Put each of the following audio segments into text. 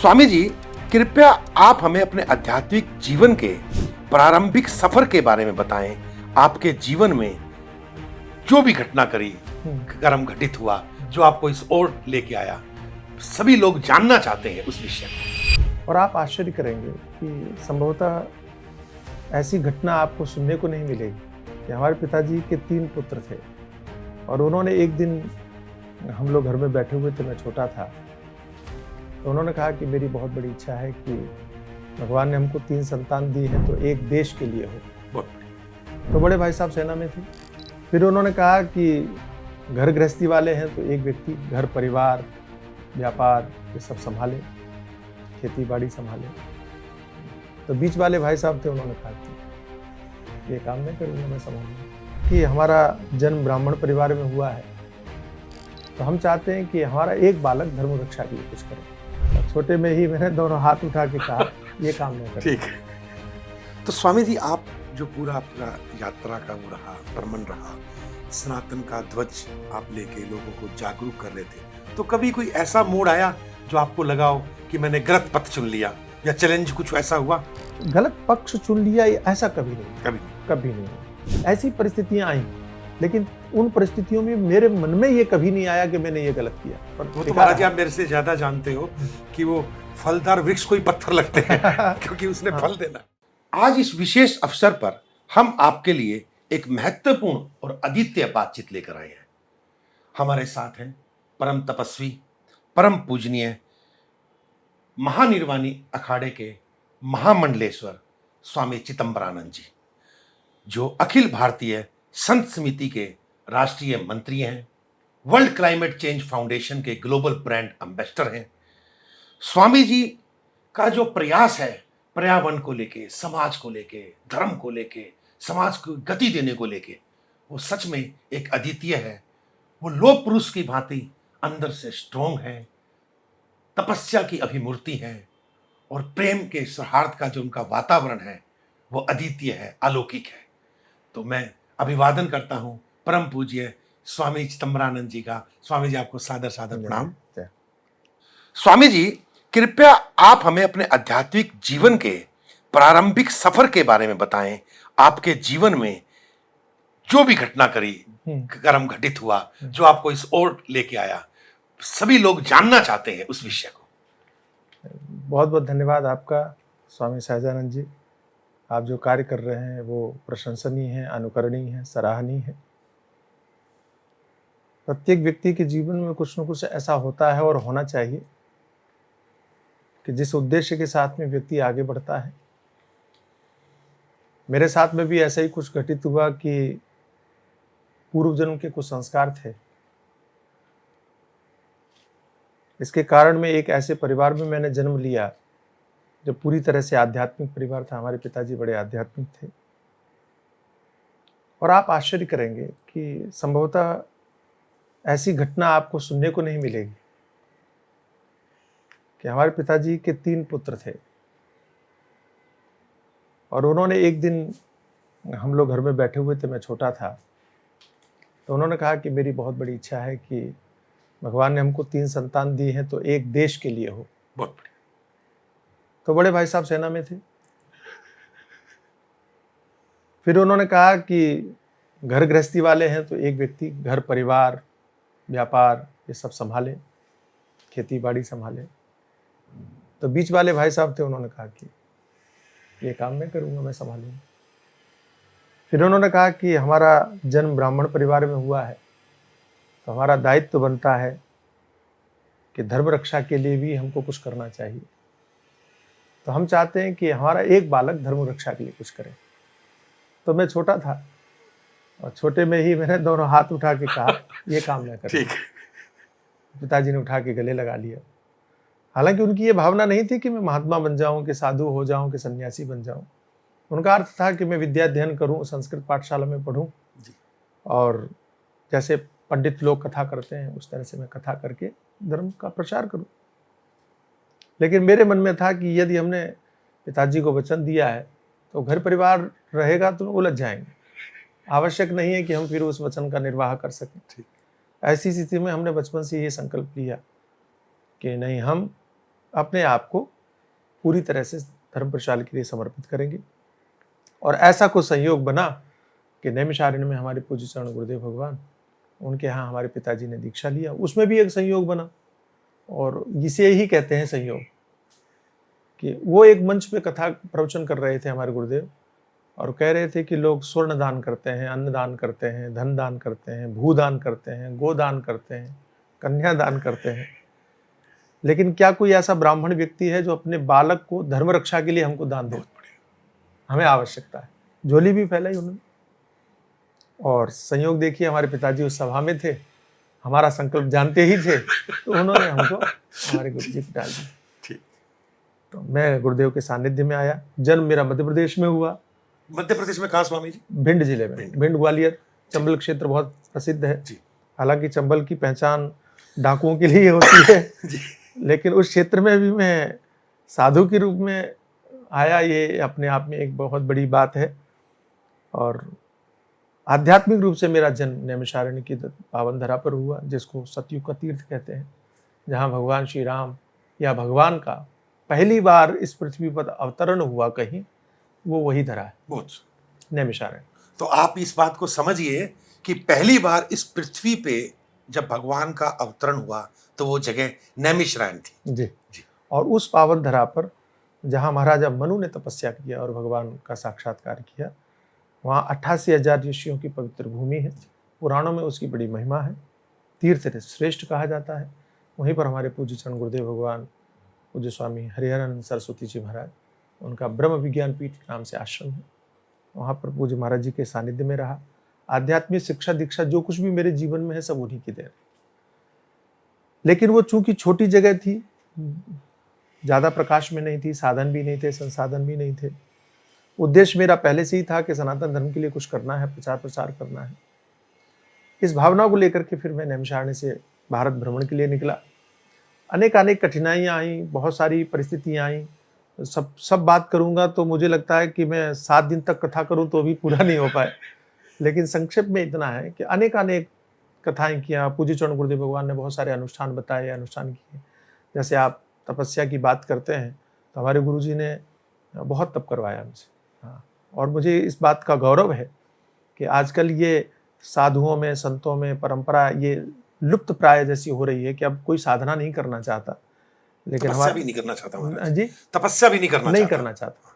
स्वामी जी, कृपया आप हमें अपने आध्यात्मिक जीवन के प्रारंभिक सफर के बारे में बताएं। आपके जीवन में जो भी घटना करी कर्म घटित हुआ जो आपको इस ओर लेके आया, सभी लोग जानना चाहते हैं उस विषय को। और आप आश्चर्य करेंगे कि संभवतः ऐसी घटना आपको सुनने को नहीं मिलेगी कि हमारे पिताजी के 3 पुत्र थे और उन्होंने एक दिन, हम लोग घर में बैठे हुए थे, मैं छोटा था, तो उन्होंने कहा कि मेरी बहुत बड़ी इच्छा है कि भगवान ने हमको 3 संतान दी है तो एक देश के लिए हो। तो बड़े भाई साहब सेना में थे। फिर उन्होंने कहा कि घर गृहस्थी वाले हैं तो एक व्यक्ति घर परिवार व्यापार ये सब संभाले, खेती बाड़ी संभाले। तो बीच वाले भाई साहब थे, उन्होंने कहा कि ये काम नहीं करूँगा, मैं संभालूंगा। कि हमारा जन्म ब्राह्मण परिवार में हुआ है तो हम चाहते हैं कि हमारा एक बालक धर्म रक्षा के लिए कुछ करे। और छोटे में ही मैंने दोनों हाथ उठा के कहा ये काम नहीं करें। ठीक है। तो स्वामी जी, आप जो पूरा अपना यात्रा का वो रहा, भ्रमण रहा, सनातन का ध्वज आप लेके लोगों को जागरूक कर रहे थे, तो कभी कोई ऐसा मोड़ आया जो आपको लगा हो कि मैंने गलत पथ चुन लिया, या चैलेंज कुछ ऐसा हुआ? गलत पक्ष चुन लिया ऐसा कभी नहीं, कभी नहीं। ऐसी परिस्थितियां आई, लेकिन उन परिस्थितियों में मेरे मन में ये कभी नहीं आया कि मैंने ये गलत किया। पर वो तो महाराज जी, आप मेरे से ज्यादा जानते हो कि वो फलदार वृक्ष को ही पत्थर लगते हैं क्योंकि उसने फल देना। आज इस विशेष अवसर पर हम आपके लिए एक महत्वपूर्ण और अद्वितीय बातचीत लेकर आए हैं। हमारे साथ हैं परम तपस्वी, परम पूजनीय, महानिर्वाणी अखाड़े के महामंडलेश्वर स्वामी चिदंबरानंद जी, जो अखिल भारतीय संत समिति के राष्ट्रीय मंत्री हैं, वर्ल्ड क्लाइमेट चेंज फाउंडेशन के ग्लोबल ब्रांड एम्बेसडर हैं। स्वामी जी का जो प्रयास है पर्यावरण को लेके, समाज को लेके, धर्म को लेके, समाज को गति देने को लेके, वो सच में एक अद्वितीय है। वो लोक पुरुष की भांति अंदर से स्ट्रॉन्ग है, तपस्या की अभिमूर्ति है, और प्रेम के सौहार्द का जो उनका वातावरण है वो अद्वितीय है, अलौकिक है। तो मैं अभिवादन करता हूं परम पूज्य स्वामी चिदंबरानंद जी का। स्वामी जी, आपको सादर सादर प्रणाम। स्वामी जी, कृपया आप हमें अपने आध्यात्मिक जीवन के प्रारंभिक सफर के बारे में बताएं। आपके जीवन में जो भी घटना करी, कर्म घटित हुआ जो आपको इस ओर लेके आया, सभी लोग जानना चाहते हैं उस विषय को। बहुत बहुत धन्यवाद आपका स्वामी सहजानंद जी। आप जो कार्य कर रहे हैं वो प्रशंसनीय है, अनुकरणीय है, सराहनीय है। प्रत्येक व्यक्ति के जीवन में कुछ न कुछ ऐसा होता है और होना चाहिए कि जिस उद्देश्य के साथ में व्यक्ति आगे बढ़ता है। मेरे साथ में भी ऐसा ही कुछ घटित हुआ कि पूर्व जन्म के कुछ संस्कार थे। इसके कारण में एक ऐसे परिवार में मैंने जन्म लिया जो पूरी तरह से आध्यात्मिक परिवार था। हमारे पिताजी बड़े आध्यात्मिक थे। और आप आश्चर्य करेंगे कि संभवतः ऐसी घटना आपको सुनने को नहीं मिलेगी कि हमारे पिताजी के 3 पुत्र थे और उन्होंने एक दिन, हम लोग घर में बैठे हुए थे, मैं छोटा था, तो उन्होंने कहा कि मेरी बहुत बड़ी इच्छा है कि भगवान ने हमको 3 संतान दी हैं तो एक देश के लिए हो। बहुत बढ़िया। तो बड़े भाई साहब सेना में थे। फिर उन्होंने कहा कि घर गृहस्थी वाले हैं तो एक व्यक्ति घर परिवार व्यापार ये सब संभाले, खेती बाड़ी संभाले। तो बीच वाले भाई साहब थे, उन्होंने कहा कि ये काम मैं करूँगा, मैं संभालूंगा। फिर उन्होंने कहा कि हमारा जन्म ब्राह्मण परिवार में हुआ है तो हमारा दायित्व बनता है कि धर्म रक्षा के लिए भी हमको कुछ करना चाहिए। तो हम चाहते हैं कि हमारा एक बालक धर्म रक्षा के लिए कुछ करे। तो मैं छोटा था और छोटे में ही मैंने दोनों हाथ उठा के कहा ये काम नहीं करें। ठीक। पिताजी ने उठा के गले लगा लिया। हालांकि उनकी ये भावना नहीं थी कि मैं महात्मा बन जाऊं, कि साधु हो जाऊं, कि सन्यासी बन जाऊं। उनका अर्थ था कि मैं विद्या अध्ययन करूं, संस्कृत पाठशाला में पढूं और जैसे पंडित लोग कथा करते हैं उस तरह से मैं कथा करके धर्म का प्रचार करूं। लेकिन मेरे मन में था कि यदि हमने पिताजी को वचन दिया है तो घर परिवार रहेगा तो उलझ जाएंगे। आवश्यक नहीं है कि हम फिर उस वचन का निर्वाह कर सकें। ठीक। ऐसी स्थिति में हमने बचपन से ये संकल्प लिया कि नहीं, हम अपने आप को पूरी तरह से धर्म प्रचार के लिए समर्पित करेंगे। और ऐसा कुछ संयोग बना कि नैमिषारण्य में हमारे पूज्य चरण गुरुदेव भगवान, उनके यहाँ हमारे पिताजी ने दीक्षा लिया। उसमें भी एक संयोग बना, और इसे ही कहते हैं संयोग, कि वो एक मंच पे कथा प्रवचन कर रहे थे हमारे गुरुदेव, और कह रहे थे कि लोग स्वर्ण दान करते हैं, अन्न दान करते हैं, धन दान करते हैं, भूदान करते हैं, गोदान करते हैं, कन्या दान करते हैं, लेकिन क्या कोई ऐसा ब्राह्मण व्यक्ति है जो अपने बालक को धर्म रक्षा के लिए हमको दान दे? हमें आवश्यकता है। झोली भी फैलाई उन्होंने। और संयोग देखिए, हमारे पिताजी उस सभा में थे, हमारा संकल्प जानते ही थे, तो उन्होंने हमको हमारे गुरु जी को डाल दिया। तो मैं गुरुदेव के सानिध्य में आया। जन्म मेरा मध्य प्रदेश में हुआ। मध्य प्रदेश में कहाँ स्वामी जी? भिंड जिले में। भिंड ग्वालियर चंबल क्षेत्र बहुत प्रसिद्ध है। हालांकि चंबल की पहचान डाकुओं के लिए होती है, लेकिन उस क्षेत्र में भी मैं साधु के रूप में आया, ये अपने आप में एक बहुत बड़ी बात है। और आध्यात्मिक रूप से मेरा जन्म नैमिषारण्य की पावन धरा पर हुआ, जिसको सतयुग का तीर्थ कहते हैं, जहाँ भगवान श्री राम या भगवान का पहली बार इस पृथ्वी पर अवतरण हुआ कहीं, वो वही धरा है, बहुत नैमिषारण्य। तो आप इस बात को समझिए कि पहली बार इस पृथ्वी पे जब भगवान का अवतरण हुआ तो वो जगह नैमिषारण्य थी। जी जी। और उस पावन धरा पर जहाँ महाराजा मनु ने तपस्या किया और भगवान का साक्षात्कार किया, वहाँ 88,000 ऋषियों की पवित्र भूमि है। पुराणों में उसकी बड़ी महिमा है, तीर्थ श्रेष्ठ कहा जाता है। वहीं पर हमारे पूज्य चरण गुरुदेव भगवान पूज्य स्वामी हरिहरानंद सरस्वती जी महाराज, उनका ब्रह्म विज्ञान पीठ नाम से आश्रम है। वहाँ पर पूज्य महाराज जी के सानिध्य में रहा। आध्यात्मिक शिक्षा दीक्षा जो कुछ भी मेरे जीवन में है, सब उन्हीं की देन। लेकिन वो चूंकि छोटी जगह थी, ज़्यादा प्रकाश में नहीं थी, साधन भी नहीं थे, संसाधन भी नहीं थे। उद्देश्य मेरा पहले से ही था कि सनातन धर्म के लिए कुछ करना है, प्रचार प्रसार करना है। इस भावना को लेकर के फिर मैं नैमिषारण्य से भारत भ्रमण के लिए निकला। अनेक कठिनाइयाँ आई, बहुत सारी परिस्थितियाँ आई। सब बात करूँगा तो मुझे लगता है कि मैं 7 दिन तक कथा करूँ तो भी पूरा नहीं हो पाए। लेकिन संक्षेप में इतना है कि अनेक कथाएं किया। पूज्य चरण गुरुदेव भगवान ने बहुत सारे अनुष्ठान बताए, अनुष्ठान किए। जैसे आप तपस्या की बात करते हैं, तो हमारे गुरुजी ने बहुत तप करवाया हमसे। हाँ, और मुझे इस बात का गौरव है कि आजकल ये साधुओं में, संतों में परंपरा ये लुप्त प्राय जैसी हो रही है कि अब कोई साधना नहीं करना चाहता। लेकिन तपस्या भी नहीं करना चाहता जी, तपस्या भी नहीं करना चाहता।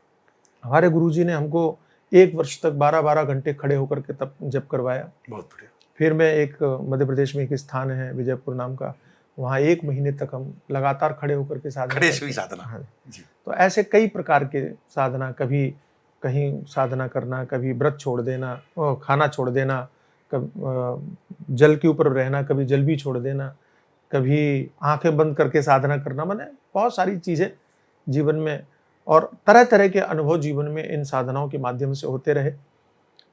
हमारे गुरुजी ने हमको 1 वर्ष तक 12-12 घंटे खड़े होकर के तप जप करवाया। बहुत बढ़िया। फिर मैं एक मध्य प्रदेश में एक स्थान है विजयपुर नाम का, वहाँ 1 महीने तक हम लगातार खड़े होकर के साधना। हाँ जी। तो ऐसे कई प्रकार के साधना, कभी कहीं साधना करना, कभी व्रत छोड़ देना, खाना छोड़ देना, कभी जल के ऊपर रहना, कभी जल भी छोड़ देना, कभी आंखें बंद करके साधना करना। मैंने बहुत सारी चीज़ें जीवन में और तरह तरह के अनुभव जीवन में इन साधनाओं के माध्यम से होते रहे।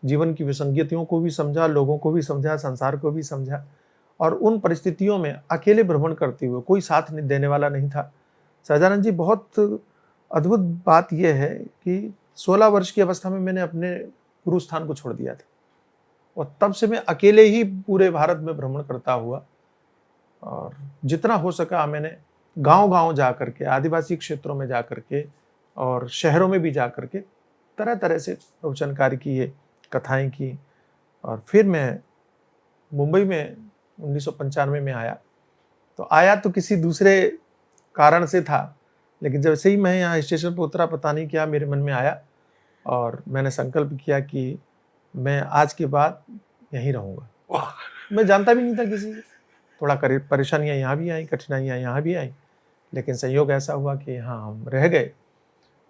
जीवन की विसंगतियों को भी समझा, लोगों को भी समझा, संसार को भी समझा। और उन परिस्थितियों में अकेले भ्रमण करते हुए, कोई साथ देने वाला नहीं था। सहजानंद जी, बहुत अद्भुत बात यह है कि 16 वर्ष की अवस्था में मैंने अपने गुरु स्थान को छोड़ दिया था, और तब से मैं अकेले ही पूरे भारत में भ्रमण करता हुआ, और जितना हो सका मैंने गांव-गांव जा करके, आदिवासी क्षेत्रों में जा करके और शहरों में भी जा करके तरह तरह से प्रवचन कार्य किए, कथाएं की। और फिर मैं मुंबई में 1995 में आया। तो आया तो किसी दूसरे कारण से था, लेकिन जब से ही मैं यहाँ स्टेशन पर उतरा, पता नहीं क्या मेरे मन में आया, और मैंने संकल्प किया कि मैं आज के बाद यहीं रहूँगा। मैं जानता भी नहीं था किसी, थोड़ा परेशानियाँ यहाँ भी आई, कठिनाइयाँ यहाँ भी आई, लेकिन संयोग ऐसा हुआ कि यहाँ हम रह गए।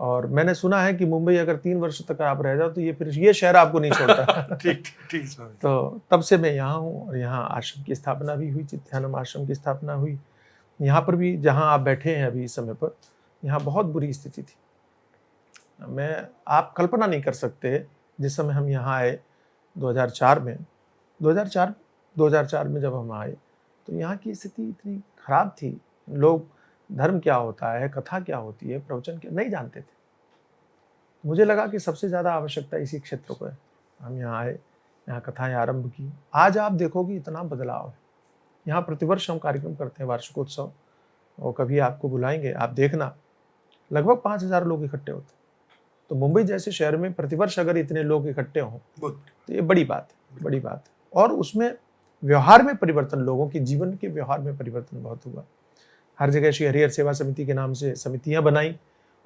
और मैंने सुना है कि मुंबई अगर 3 वर्ष तक आप रह जाओ तो ये शहर आपको नहीं छोड़ता। ठीक। तो तब से मैं यहाँ हूँ, और यहाँ आश्रम की स्थापना भी हुई, चित्त्यानंद आश्रम की स्थापना हुई। यहाँ पर भी जहाँ आप बैठे हैं अभी इस समय पर, यहाँ बहुत बुरी स्थिति थी। आप कल्पना नहीं कर सकते, जिस समय हम यहाँ आए 2004 में जब हम आए, तो यहाँ की स्थिति इतनी खराब थी। लोग धर्म क्या होता है, कथा क्या होती है, प्रवचन क्या, नहीं जानते थे। मुझे लगा कि सबसे ज़्यादा आवश्यकता इसी क्षेत्र को है। हम यहाँ आए, यहाँ कथाएं आरंभ की। आज आप देखोगे इतना बदलाव है। यहाँ प्रतिवर्ष हम कार्यक्रम करते हैं, वार्षिकोत्सव, और कभी आपको बुलाएंगे, आप देखना लगभग 5,000 लोग इकट्ठे होते। तो मुंबई जैसे शहर में प्रतिवर्ष अगर इतने लोग इकट्ठे हों तो ये बड़ी बात है, बड़ी बात है। और उसमें व्यवहार में परिवर्तन, लोगों के जीवन के व्यवहार में परिवर्तन बहुत हुआ। हर जगह श्री हरिहर सेवा समिति के नाम से समितियां बनाई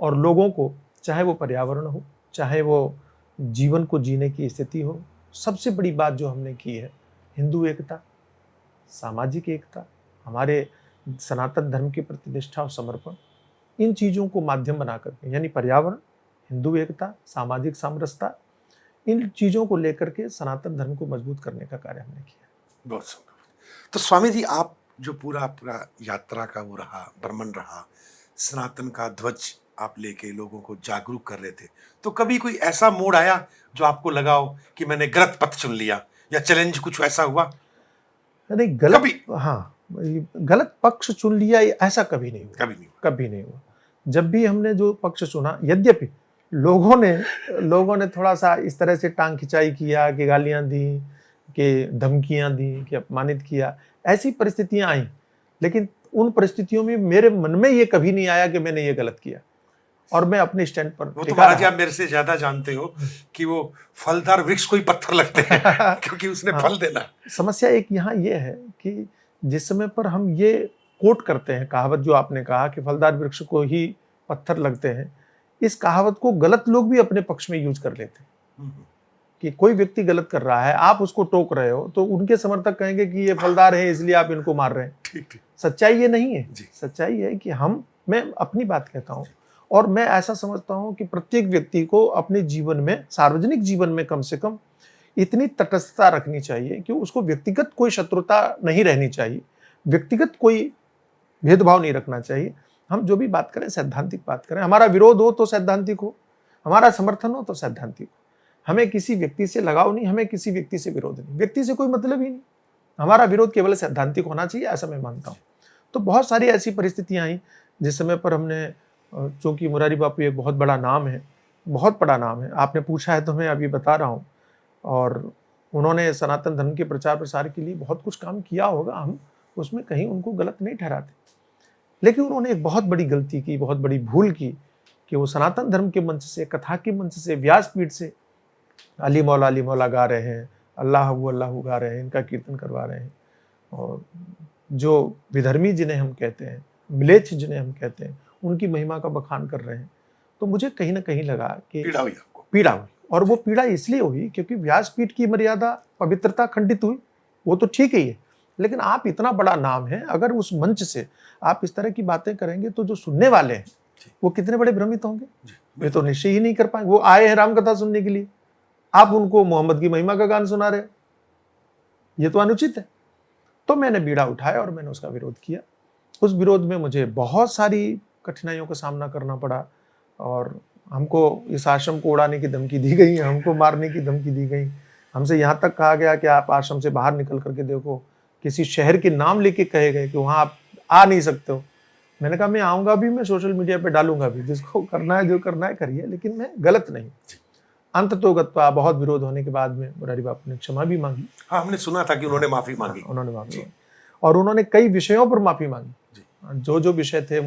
और लोगों को, चाहे वो पर्यावरण हो, चाहे वो जीवन को जीने की स्थिति हो, सबसे बड़ी बात जो हमने की है, हिंदू एकता, सामाजिक एकता, हमारे सनातन धर्म के प्रति निष्ठा और समर्पण, इन चीज़ों को माध्यम बना करके, यानी पर्यावरण, हिंदू एकता, सामाजिक सामरस्यता, इन चीज़ों को लेकर के सनातन धर्म को मजबूत करने का कार्य हमने किया। बहुत सुंदर। तो स्वामी जी, आप जो पूरा यात्रा का वो रहा, भ्रमण रहा, सनातन का ध्वज आप लेके लोगों को जागरूक कर रहे थे, तो कभी कोई ऐसा मोड़ आया जो आपको लगा हो कि मैंने गलत पथ चुन लिया, या चैलेंज कुछ ऐसा हुआ? नहीं, गलत कभी? हाँ, गलत पक्ष चुन लिया ऐसा कभी नहीं हुआ, कभी नहीं हुआ। कभी नहीं हुआ। जब भी हमने जो पक्ष चुना, यद्यपि लोगों ने थोड़ा सा इस तरह से टांग खिंचाई किया, कि गालियां दी, कि धमकियां दी, कि अपमानित किया, ऐसी परिस्थितियां आई, लेकिन उन परिस्थितियों में मेरे मन में ये कभी नहीं आया कि मैंने ये गलत किया, और मैं अपने स्टैंड पर वो तो महाराज आप मेरे से ज्यादा जानते हो कि वो फलदार वृक्ष को ही पत्थर लगते हैं क्योंकि उसने फल देना। समस्या एक यहाँ ये है कि जिस समय पर हम ये कोट करते हैं, कहावत जो आपने कहा कि फलदार वृक्ष को ही पत्थर लगते हैं, इस कहावत को गलत लोग भी अपने पक्ष में यूज कर लेते हैं। कि कोई व्यक्ति गलत कर रहा है, आप उसको टोक रहे हो, तो उनके समर्थक कहेंगे कि ये फलदार है इसलिए आप इनको मार रहे हैं। ठीक। सच्चाई ये नहीं है। सच्चाई है कि मैं अपनी बात कहता हूँ, और मैं ऐसा समझता हूँ कि प्रत्येक व्यक्ति को अपने जीवन में, सार्वजनिक जीवन में कम से कम इतनी तटस्थता रखनी चाहिए कि उसको व्यक्तिगत कोई शत्रुता नहीं रहनी चाहिए, व्यक्तिगत कोई भेदभाव नहीं रखना चाहिए। हम जो भी बात करें सैद्धांतिक बात करें, हमारा विरोध हो तो सैद्धांतिक हो, हमारा समर्थन हो तो सैद्धांतिक हो। हमें किसी व्यक्ति से लगाव नहीं, हमें किसी व्यक्ति से विरोध नहीं, व्यक्ति से कोई मतलब ही नहीं, हमारा विरोध केवल सैद्धांतिक होना चाहिए, ऐसा मैं मानता हूँ। तो बहुत सारी ऐसी परिस्थितियां आई जिस समय पर हमने, चूंकि मुरारी बापू एक बहुत बड़ा नाम है, बहुत बड़ा नाम है, आपने पूछा है तो मैं अभी बता रहा हूँ, और उन्होंने सनातन धर्म के प्रचार प्रसार के लिए बहुत कुछ काम किया होगा, हम उसमें कहीं उनको गलत नहीं ठहराते, लेकिन उन्होंने एक बहुत बड़ी गलती की, बहुत बड़ी भूल की कि वो सनातन धर्म के मंच से, कथा के मंच से, व्यासपीठ से अली मौला गा रहे हैं, अल्लाह गा रहे हैं, इनका कीर्तन करवा रहे हैं, और जो विधर्मी जिन्हें हम कहते हैं, म्लेच्छ जिन्हें हम कहते हैं, उनकी महिमा का बखान कर रहे हैं। तो मुझे कहीं ना कहीं लगा कि पीड़ा हुई, और वो पीड़ा इसलिए हुई क्योंकि व्यासपीठ की मर्यादा, पवित्रता खंडित हुई। वो तो ठीक ही है, लेकिन आप इतना बड़ा नाम है, अगर उस मंच से आप इस तरह की बातें करेंगे तो जो सुनने वाले हैं वो कितने बड़े भ्रमित होंगे, वे तो निश्चय ही नहीं कर पाएंगे। वो आए हैं रामकथा सुनने के लिए, आप उनको मोहम्मद की महिमा का गान सुना रहे, ये तो अनुचित है। तो मैंने बीड़ा उठाया और मैंने उसका विरोध किया। उस विरोध में मुझे बहुत सारी कठिनाइयों का सामना करना पड़ा, और हमको इस आश्रम को उड़ाने की धमकी दी गई, हमको मारने की धमकी दी गई, हमसे यहाँ तक कहा गया कि आप आश्रम से बाहर निकल करके देखो, किसी शहर के नाम लेके कहे गए कि वहाँ आप आ नहीं सकते हो। मैंने कहा मैं आऊँगा भी, मैं सोशल मीडिया पे डालूंगा भी, जिसको करना है जो करना है करिए, लेकिन मैं गलत नहीं। अंततोगत्वा बहुत विरोध होने के बाद में मुरारी बापू ने क्षमा भी मांगी। हाँ, हमने सुना था कि उन्होंने माफी मांगी। उन्होंने मांगी, और उन्होंने कई विषयों पर माफी मांगी। जो विषय थे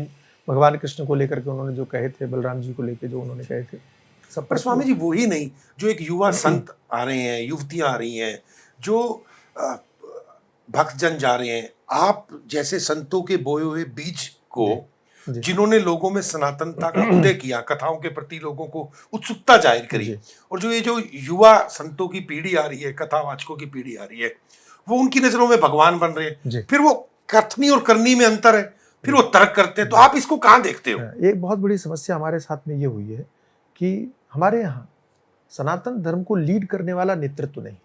भगवान कृष्ण को लेकर के उन्होंने जो कहे थे, बलराम जी को लेकर जो उन्होंने कहे थे, सब पर स्वामी जी वो ही नहीं, जो एक युवा संत आ रहे हैं, युवतियां आ रही हैं, जो भक्तजन जा रहे हैं, आप जैसे संतों के बोए हुए बीज को, जिन्होंने लोगों में सनातनता का उदय किया, कथाओं के प्रति लोगों को उत्सुकता जाहिर करी, और जो ये जो युवा संतों की पीढ़ी आ रही है, कथावाचकों की पीढ़ी आ रही है, वो उनकी नजरों में भगवान बन रहे हैं। फिर वो कथनी और करनी में अंतर है, फिर वो तर्क करते हैं। तो आप इसको कहाँ देखते हो? एक बहुत बड़ी समस्या हमारे साथ में ये हुई है कि हमारे यहाँ सनातन धर्म को लीड करने वाला नेतृत्व नहीं,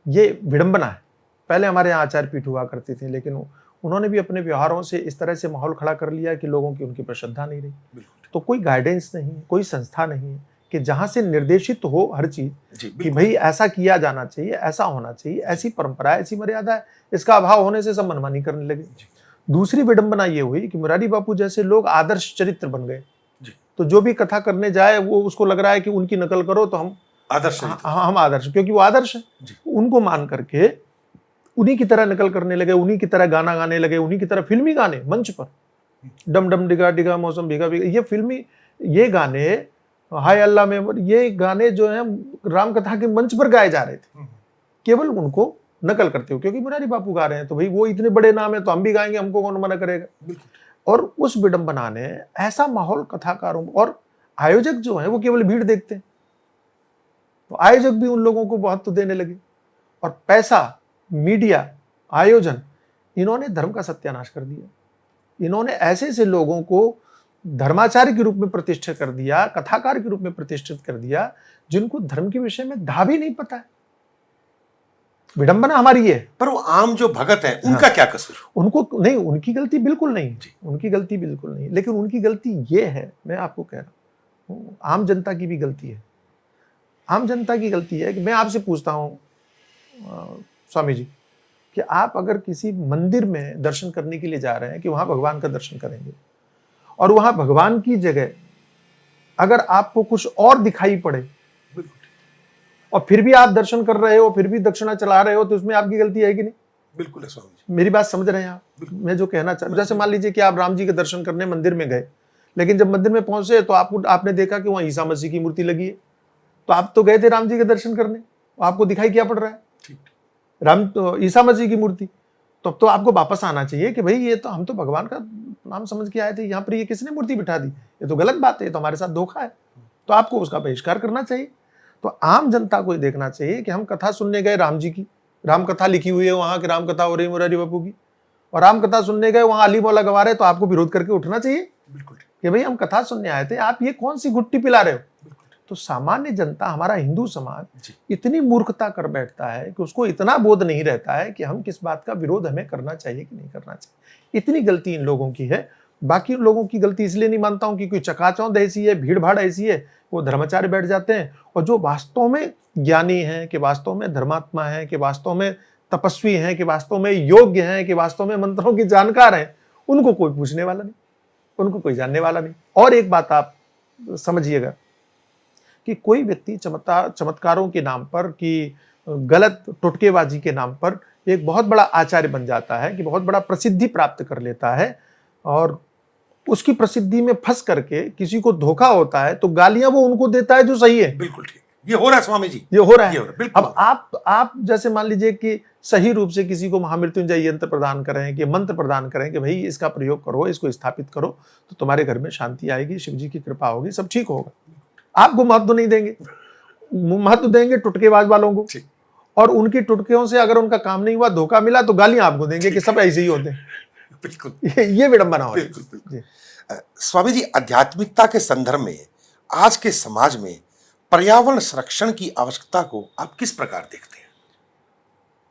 ये विडंबना है। पहले हमारे यहाँ आचार्य पीठ हुआ करती थी, लेकिन उन्होंने भी अपने व्यवहारों से इस तरह से माहौल खड़ा कर लिया कि लोगों की उनकी पर श्रद्धा नहीं रही। तो कोई गाइडेंस नहीं, कोई संस्था नहीं है कि जहाँ से निर्देशित हो हर चीज कि भाई ऐसा किया जाना चाहिए, ऐसा होना चाहिए, ऐसी परंपरा, ऐसी मर्यादा है। इसका अभाव होने से सब मनमानी करने लगे। दूसरी विडंबना ये हुई कि मुरारी बापू जैसे लोग आदर्श चरित्र बन गए, तो जो भी कथा करने जाए वो उसको लग रहा है कि उनकी नकल करो तो हम आदर्श, हम आदर्श, क्योंकि वो आदर्श है, उनको मान करके उन्हीं की तरह नकल करने लगे, उन्हीं की तरह गाना गाने लगे, उन्हीं की तरह फिल्मी गाने मंच पर, डम डम डिगा डिगा मौसम भीगा भीगा, ये फिल्मी ये गाने, हाय अल्लाह में, ये गाने जो हैं रामकथा के मंच पर गाए जा रहे थे, केवल उनको नकल करते हो, क्योंकि मुरारी बापू गा रहे हैं तो भाई वो इतने बड़े नाम है तो हम भी गाएंगे, हमको कौन मना करेगा। और उस विडंबना ने ऐसा माहौल कथाकारों और आयोजक जो है वो केवल भीड़ देखते हैं, तो आयोजक भी उन लोगों को बहुत तो देने लगे, और पैसा, मीडिया, आयोजन, इन्होंने धर्म का सत्यानाश कर दिया। इन्होंने ऐसे ऐसे लोगों को धर्माचार्य के रूप में प्रतिष्ठित कर दिया, कथाकार के रूप में प्रतिष्ठित कर दिया, जिनको धर्म के विषय में धा भी नहीं पता है। विडंबना हमारी है। पर वो आम जो भगत है उनका क्या कसूर? उनको नहीं, उनकी गलती बिल्कुल नहीं, उनकी गलती बिल्कुल नहीं, लेकिन उनकी गलती ये है, मैं आपको कह रहा हूँ, आम जनता की भी गलती है। आम जनता की गलती है कि मैं आपसे पूछता हूँ स्वामी जी कि आप अगर किसी मंदिर में दर्शन करने के लिए जा रहे हैं कि वहां भगवान का दर्शन करेंगे, और वहां भगवान की जगह अगर आपको कुछ और दिखाई पड़े और फिर भी आप दर्शन कर रहे हो, फिर भी दक्षिणा चला रहे हो, तो उसमें आपकी गलती है कि नहीं? बिल्कुल है स्वामी जी। मेरी बात समझ रहे हैं आप? मैं जो कहना चाह, जैसे मान लीजिए कि आप राम जी के दर्शन करने मंदिर में गए, लेकिन जब मंदिर में पहुंचे तो आपने देखा कि वहां ईसा मसीह की मूर्ति लगी है, तो आप तो गए थे राम जी के दर्शन करने, आपको दिखाई क्या पड़ रहा है? राम तो ईसा मसीह की मूर्ति। तो आपको वापस आना चाहिए कि भाई ये तो हम तो भगवान का नाम समझ के आए थे, यहाँ पर ये किसने मूर्ति बिठा दी, ये तो गलत बात है, ये तो हमारे साथ धोखा है, तो आपको उसका बहिष्कार करना चाहिए। तो आम जनता को देखना चाहिए कि हम कथा सुनने गए राम जी की, राम कथा लिखी हुई है वहां की, राम कथा हो रही है मुरारी बापू की, और राम कथा सुनने गए वहां अली मौला गवा रहे, तो आपको विरोध करके उठना चाहिए कि भाई हम कथा सुनने आए थे, आप ये कौन सी गुट्टी पिला रहे हो। तो सामान्य जनता, हमारा हिंदू समाज इतनी मूर्खता कर बैठता है कि उसको इतना बोध नहीं रहता है कि हम किस बात का विरोध हमें करना चाहिए कि नहीं करना चाहिए। इतनी गलती इन लोगों की है। बाकी लोगों की गलती इसलिए नहीं मानता हूं कि कोई चकाचौंध ऐसी है, भीड़ भाड़ ऐसी है, वो धर्माचार्य बैठ जाते हैं, और जो वास्तव में ज्ञानी हैं, कि वास्तव में धर्मात्मा हैं, कि वास्तव में तपस्वी हैं, कि वास्तव में योग्य हैं, कि वास्तव में मंत्रों की जानकार हैं, उनको कोई पूछने वाला नहीं, उनको कोई जानने वाला नहीं। और एक बात आप समझिएगा कि कोई व्यक्ति चमत्कारों के नाम पर, कि गलत टुटकेबाजी के नाम पर एक बहुत बड़ा आचार्य बन जाता है, कि बहुत बड़ा प्रसिद्धि प्राप्त कर लेता है, और उसकी प्रसिद्धि में फंस करके किसी को धोखा होता है, तो गालियां वो उनको देता है जो सही है। बिल्कुल ठीक, ये हो रहा है स्वामी जी, ये हो रहा है। बिल्कुल। अब आप जैसे मान लीजिए कि सही रूप से किसी को महामृत्युंजय यंत्र प्रदान करें, कि मंत्र प्रदान करें कि भाई इसका प्रयोग करो, इसको स्थापित करो, तो तुम्हारे घर में शांति आएगी, शिव जी की कृपा होगी, सब ठीक होगा। आपको महत्व नहीं देंगे, महत्व देंगे टुटकेबाज वालों को, और उनकी टुटकियों से अगर उनका काम नहीं हुआ, धोखा मिला, तो गालियां आपको देंगे कि सब ऐसे ही होते हैं। बिल्कुल, ये विडंबना हो। बिल्कुल। स्वामी जी, आध्यात्मिकता के संदर्भ में आज के समाज में पर्यावरण संरक्षण की आवश्यकता को आप किस प्रकार देखते हैं?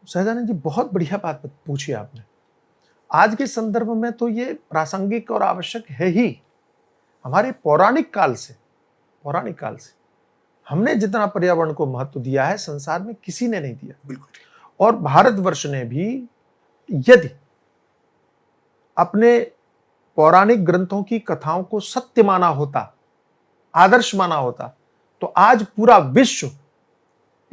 सहजानंद जी, बहुत बढ़िया बात पूछी आपने। आज के संदर्भ में तो ये प्रासंगिक और आवश्यक है ही। हमारे पौराणिक काल से हमने जितना पर्यावरण को महत्व दिया है, संसार में किसी ने नहीं दिया। बिल्कुल। और भारतवर्ष ने भी यदि अपने पौराणिक ग्रंथों की कथाओं को सत्य माना होता, आदर्श माना होता, तो आज पूरा विश्व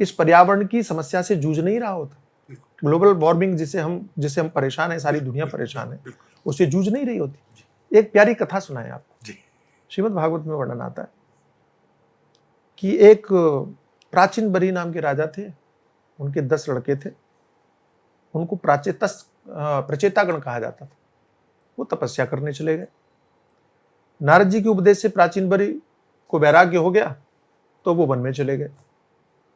इस पर्यावरण की समस्या से जूझ नहीं रहा होता। ग्लोबल वार्मिंग जिसे हम परेशान है, सारी दुनिया परेशान है, उससे जूझ नहीं रही होती। एक प्यारी कथा सुनाए आपको। श्रीमद् भागवत में वर्णन आता है कि एक प्राचीन बरी नाम के राजा थे, उनके 10 लड़के थे, उनको प्रचेतागण कहा जाता था। वो तपस्या करने चले गए। नारद जी के उपदेश से प्राचीन बरी को वैराग्य हो गया, तो वो वन में चले गए।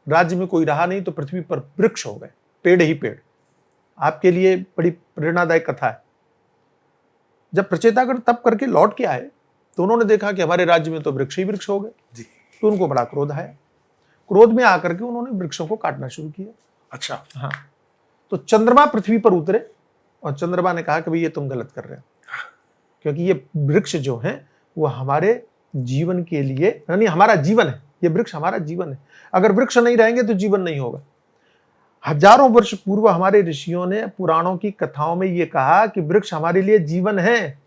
राज्य में कोई रहा नहीं, तो पृथ्वी पर वृक्ष हो गए, पेड़ ही पेड़। आपके लिए बड़ी प्रेरणादायक कथा है। जब प्रचेतागण तप करके लौट के आए, तो उन्होंने देखा कि हमारे राज्य में तो वृक्ष ही वृक्ष हो गए। तो उनको बड़ा क्रोध आया। क्रोध में आकर के उन्होंने वृक्षों को काटना शुरू किया। अच्छा। हाँ। तो चंद्रमा पृथ्वी पर उतरे, और चंद्रमा ने कहा कि भाई ये तुम गलत कर रहे हो, क्योंकि ये वृक्ष जो है वो हमारे जीवन के लिए, यानी हमारा जीवन है, ये वृक्ष हमारा जीवन है। अगर वृक्ष नहीं रहेंगे तो जीवन नहीं होगा। हजारों वर्ष पूर्व हमारे ऋषियों ने पुराणों की कथाओं में ये कहा कि वृक्ष हमारे लिए जीवन है।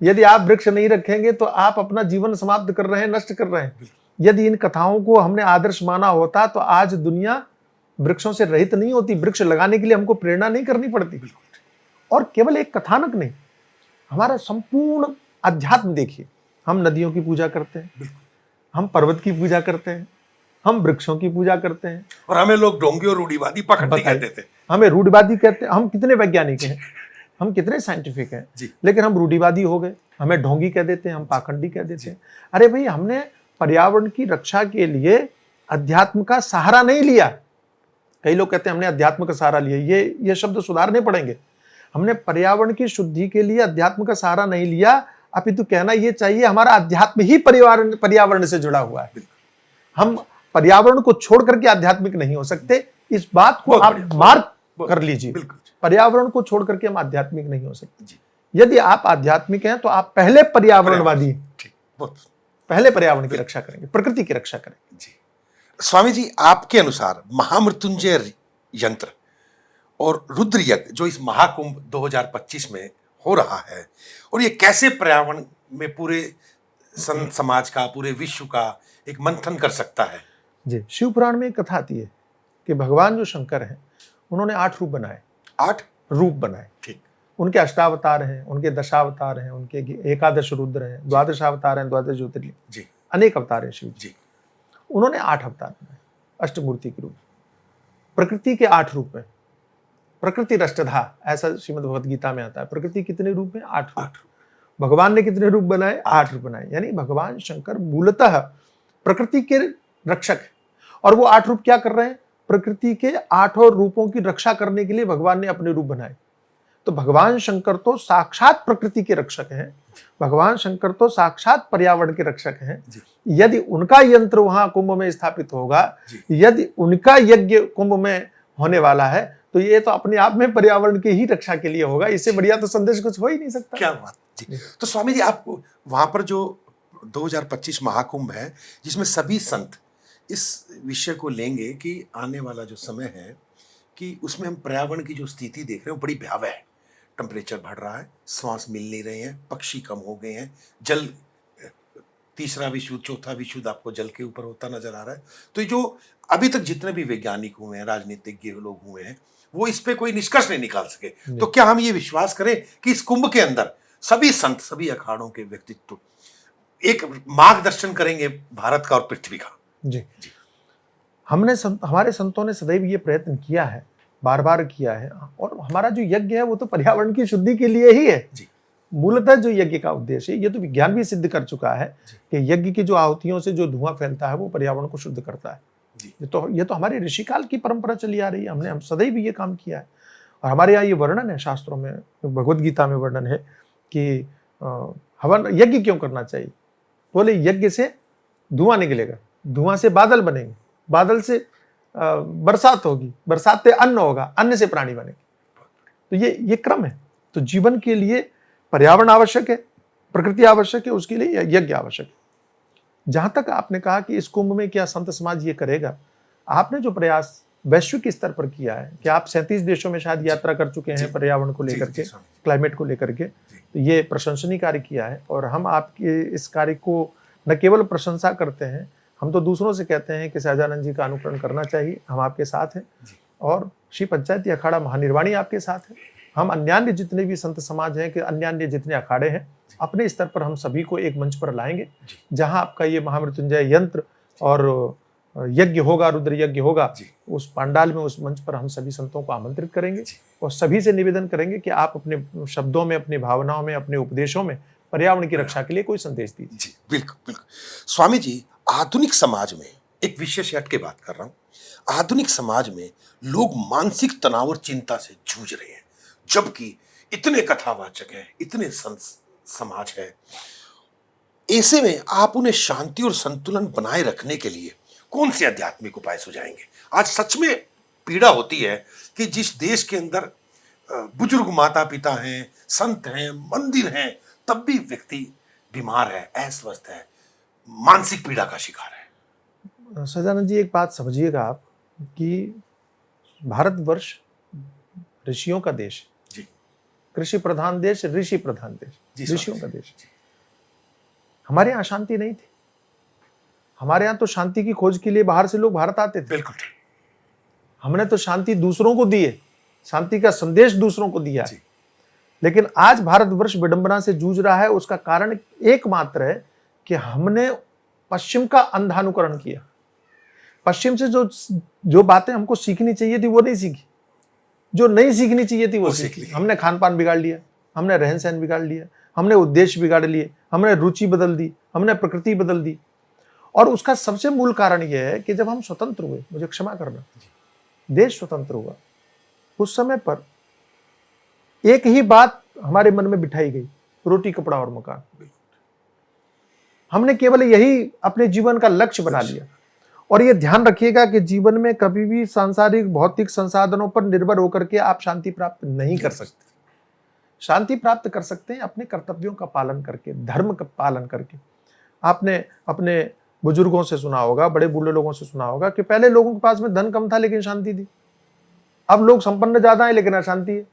यदि आप वृक्ष नहीं रखेंगे तो आप अपना जीवन समाप्त कर रहे हैं, नष्ट कर रहे हैं। यदि इन कथाओं को हमने आदर्श माना होता, तो आज दुनिया वृक्षों से रहित नहीं होती, वृक्ष लगाने के लिए हमको प्रेरणा नहीं करनी पड़ती। और केवल एक कथानक नहीं, हमारा संपूर्ण अध्यात्म देखिए, हम नदियों की पूजा करते हैं, हम पर्वत की पूजा करते हैं, हम वृक्षों की पूजा करते हैं, और हमें लोग ढोंगी और रूढ़िवादी पकड़ते कहते थे। हमें रूढ़िवादी कहते हैं। हम कितने वैज्ञानिक हैं, हम कितने साइंटिफिक हैं, लेकिन हम रूढ़िवादी हो गए, हमें ढोंगी कह देते हैं, हम पाखंडी कह देते हैं। अरे भाई, हमने पर्यावरण की रक्षा के लिए अध्यात्म का सहारा नहीं लिया। कई लोग कहते हैं हमने अध्यात्म का सहारा लिया, ये शब्द सुधारने पड़ेंगे। हमने पर्यावरण की शुद्धि के लिए अध्यात्म का सहारा नहीं लिया, अपितु कहना यह चाहिए हमारा अध्यात्म ही पर्यावरण से जुड़ा हुआ है। हम पर्यावरण को छोड़ करके आध्यात्मिक नहीं हो सकते, इस बात को आप मार्क कर लीजिए। पर्यावरण को छोड़ करके हम आध्यात्मिक नहीं हो सकते। यदि आप आध्यात्मिक हैं तो आप पहले पर्यावरणवादी, पहले पर्यावरण की रक्षा करेंगे, प्रकृति की रक्षा करेंगे। जी स्वामी जी, आपके अनुसार महामृत्युंजय यंत्र और रुद्र यज्ञ जो इस महाकुंभ 2025 में हो रहा है, और ये कैसे पर्यावरण में पूरे संत समाज का, पूरे विश्व का एक मंथन कर सकता है? जी, शिव पुराण में एक कथा आती है कि भगवान जो शंकर हैं उन्होंने 8 रूप बनाए। 8 रूप बनाए, ठीक। उनके अष्टावतार हैं, उनके दशावतार हैं, उनके 11 रुद्र हैं, 12 अवतार हैं, 12 ज्योतिर्लिंग जी, अनेक अवतार हैं शिव जी। उन्होंने 8 अवतार बनाए अष्टमूर्ति के रूप। प्रकृति के 8 रूप हैं, प्रकृति रष्टधा, ऐसा श्रीमद् भगवद गीता में आता है। प्रकृति कितने रूप में? 8 रूप। भगवान ने कितने रूप बनाए? 8 रूप बनाए। यानी भगवान शंकर मूलतः प्रकृति के रक्षक है, और वो 8 रूप क्या कर रहे हैं? प्रकृति के 8 रूपों की रक्षा करने के लिए भगवान ने अपने रूप बनाए। तो भगवान शंकर तो साक्षात प्रकृति के रक्षक हैं, भगवान शंकर तो साक्षात पर्यावरण के रक्षक हैं। यदि उनका यंत्र वहां कुंभ में स्थापित होगा, यदि उनका यज्ञ कुंभ में होने वाला है, तो ये तो अपने आप में पर्यावरण की ही रक्षा के लिए होगा। इससे बढ़िया तो संदेश कुछ हो ही नहीं सकता। क्या बात जी। तो स्वामी जी, आप वहां पर जो 2025 महाकुंभ है, जिसमें सभी संत इस विषय को लेंगे कि आने वाला जो समय है कि उसमें हम पर्यावरण की जो स्थिति देख रहे हैं वो बड़ी भयावह है। टेम्परेचर बढ़ रहा है, श्वास मिल नहीं रहे हैं, पक्षी कम हो गए हैं, जल, तीसरा विश्व, चौथा विश्व आपको जल के ऊपर होता नजर आ रहा है। तो ये जो अभी तक जितने भी वैज्ञानिक हुए हैं, राजनीतिज्ञ लोग हुए हैं, वो इस पे कोई निष्कर्ष नहीं निकाल सके। तो क्या हम ये विश्वास करें कि इस कुंभ के अंदर सभी संत, सभी अखाड़ों के व्यक्तित्व एक मार्गदर्शन करेंगे भारत का और पृथ्वी का? जी, हमारे संतों ने सदैव ये प्रयत्न किया है, बार बार किया है। और हमारा जो यज्ञ है वो तो पर्यावरण की शुद्धि के लिए ही है। मूलतः जो यज्ञ का उद्देश्य है, ये तो विज्ञान भी सिद्ध कर चुका है कि यज्ञ की जो आहुतियों से जो धुआं फैलता है वो पर्यावरण को शुद्ध करता है। ये तो हमारे ऋषिकाल की परंपरा चली आ रही है, हम सदैव ये काम किया है। और हमारे यहाँ ये वर्णन है शास्त्रों में, भगवद गीता में वर्णन है कि हवन यज्ञ क्यों करना चाहिए। बोले यज्ञ से धुआं निकलेगा, धुआं से बादल बनेंगे, बादल से बरसात होगी, बरसात से अन्न होगा, अन्न से प्राणी बनेंगे। तो ये क्रम है। तो जीवन के लिए पर्यावरण आवश्यक है, प्रकृति आवश्यक है, उसके लिए यज्ञ आवश्यक है। जहां तक आपने कहा कि इस कुंभ में क्या संत समाज ये करेगा, आपने जो प्रयास वैश्विक स्तर पर किया है कि आप 37 देशों में शायद यात्रा कर चुके हैं पर्यावरण को लेकर के, क्लाइमेट को लेकर के, तो ये प्रशंसनीय कार्य किया है। और हम आपके इस कार्य को न केवल प्रशंसा करते हैं, हम तो दूसरों से कहते हैं कि सहजानंद जी का अनुकरण करना चाहिए। हम आपके साथ हैं और श्री पंचायती अखाड़ा महानिर्वाणी आपके साथ है। हम अन्यान्य जितने भी संत समाज हैं, कि अन्यान्य जितने अखाड़े हैं, अपने स्तर पर हम सभी को एक मंच पर लाएंगे, जहां आपका ये महामृत्युंजय यंत्र और यज्ञ होगा, रुद्र यज्ञ होगा, उस पंडाल में, उस मंच पर हम सभी संतों को आमंत्रित करेंगे और सभी से निवेदन करेंगे कि आप अपने शब्दों में, अपनी भावनाओं में, अपने उपदेशों में पर्यावरण की रक्षा के लिए कोई संदेश दीजिए। जी बिल्कुल बिल्कुल। स्वामी जी, आधुनिक समाज में एक विशेष हट के बात कर रहा हूं, आधुनिक समाज में लोग मानसिक तनाव और चिंता से जूझ रहे हैं, जबकि इतने कथावाचक हैं, इतने संत समाज है। ऐसे में आप उन्हें शांति और संतुलन बनाए रखने के लिए कौन से आध्यात्मिक उपाय सुझाएंगे? आज सच में पीड़ा होती है कि जिस देश के अंदर बुजुर्ग माता पिता हैं, संत हैं, मंदिर हैं, तब भी व्यक्ति बीमार है, अस्वस्थ है, मानसिक पीड़ा का शिकार है। सजानंद जी, एक बात समझिएगा आप कि भारतवर्ष ऋषियों का देश, कृषि प्रधान देश, ऋषि प्रधान देश, ऋषियों का देश। हमारे यहाँ शांति नहीं थी। हमारे यहाँ तो शांति की खोज के लिए बाहर से लोग भारत आते थे। बिल्कुल। हमने तो शांति दूसरों को दी है, शांति का संदेश दूसरों को दिया है। जी। लेकिन आज भारतवर्ष विडंबना से जूझ रहा है, उसका कारण एकमात्र है कि हमने पश्चिम का अंधानुकरण किया। पश्चिम से जो बातें हमको सीखनी चाहिए थी वो नहीं सीखी, जो नहीं सीखनी चाहिए थी वो सीख ली। हमने खान पान बिगाड़ लिया, हमने रहन सहन बिगाड़ लिया, हमने उद्देश्य बिगाड़ लिए, हमने रुचि बदल दी, हमने प्रकृति बदल दी। और उसका सबसे मूल कारण यह है कि जब हम स्वतंत्र हुए, मुझे क्षमा करना, देश स्वतंत्र हुआ, उस समय पर एक ही बात हमारे मन में बिठाई गई, रोटी कपड़ा और मकान। हमने केवल यही अपने जीवन का लक्ष्य बना लिया। और ये ध्यान रखिएगा कि जीवन में कभी भी सांसारिक भौतिक संसाधनों पर निर्भर होकर के आप शांति प्राप्त नहीं कर सकते। शांति प्राप्त कर सकते हैं अपने कर्तव्यों का पालन करके, धर्म का पालन करके। आपने अपने बुजुर्गों से सुना होगा, बड़े बूढ़े लोगों से सुना होगा कि पहले लोगों के पास में धन कम था लेकिन शांति थी। अब लोग संपन्न ज्यादा है लेकिन अशांति है।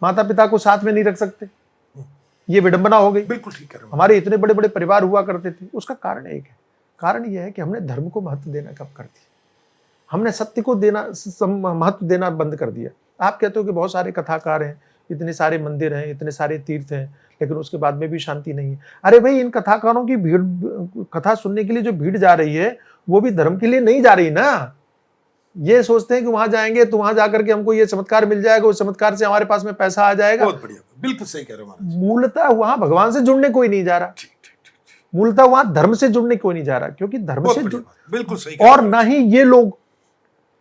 माता पिता को साथ में नहीं रख सकते, ये विडंबना हो गई। बिल्कुल ठीक है। हमारे इतने बड़े बड़े परिवार हुआ करते थे, उसका कारण एक है। कारण यह है कि हमने धर्म को महत्व देना कब कर दिया, हमने सत्य को देना महत्व देना बंद कर दिया। आप कहते हो कि बहुत सारे कथाकार हैं, इतने सारे मंदिर हैं, इतने सारे तीर्थ हैं, लेकिन उसके बाद में भी शांति नहीं है। अरे भाई, इन कथाकारों की भीड़, कथा सुनने के लिए जो भीड़ जा रही है वो भी धर्म के लिए नहीं जा रही ना। ये सोचते हैं कि वहां जाएंगे तो वहां जाकर के हमको ये चमत्कार मिल जाएगा, उस चमत्कार से हमारे पास में पैसा आ जाएगा। बहुत बढ़िया, बिल्कुल सही कह रहे हो महाराज। मूलतः वहां भगवान से जुड़ने कोई नहीं जा रहा, मूलतः वहां धर्म से जुड़ने कोई नहीं जा रहा, क्योंकि धर्म से बिल्कुल सही। और ना ही ये लोग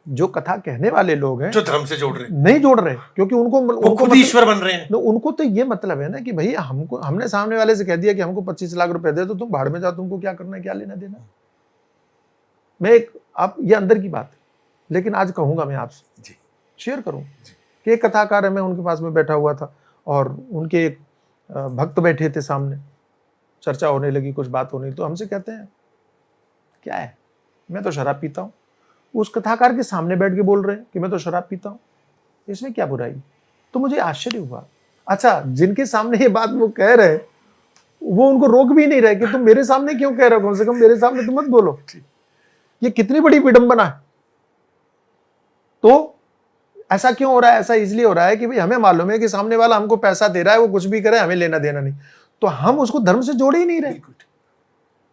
जो कथा कहने वाले लोग हैं जो धर्म से जोड़ रहे हैं, नहीं जोड़ रहे, क्योंकि उनको खुद ईश्वर बन रहे हैं। उनको तो ये मतलब है ना कि भैया हमने सामने वाले से कह दिया कि हमको 25 लाख रुपए दे, तो तुम भाड़ में जाओ, तुमको क्या करना है, क्या लेना देना। आप ये अंदर की बात है, लेकिन आज कहूंगा मैं आपसे, शेयर करूं कि एक कथाकार है, मैं उनके पास में बैठा हुआ था और उनके एक भक्त बैठे थे सामने, चर्चा होने लगी, कुछ बात होने, तो हमसे कहते हैं क्या है, मैं तो शराब पीता हूं। उस कथाकार के सामने बैठ के बोल रहे हैं कि मैं तो शराब पीता हूं, इसमें क्या बुराई। तो मुझे आश्चर्य हुआ, अच्छा जिनके सामने ये बात वो कह रहे हैं वो उनको रोक भी नहीं रहे कि तुम मेरे सामने क्यों कह रहे हो, कम से कम मेरे सामने तुम मत बोलो। ये कितनी बड़ी विडंबना है। तो ऐसा क्यों हो रहा है? ऐसा इसलिए हो रहा है कि भाई हमें मालूम है कि सामने वाला हमको पैसा दे रहा है, वो कुछ भी करे, हमें लेना देना नहीं, तो हम उसको धर्म से जोड़ ही नहीं रहे।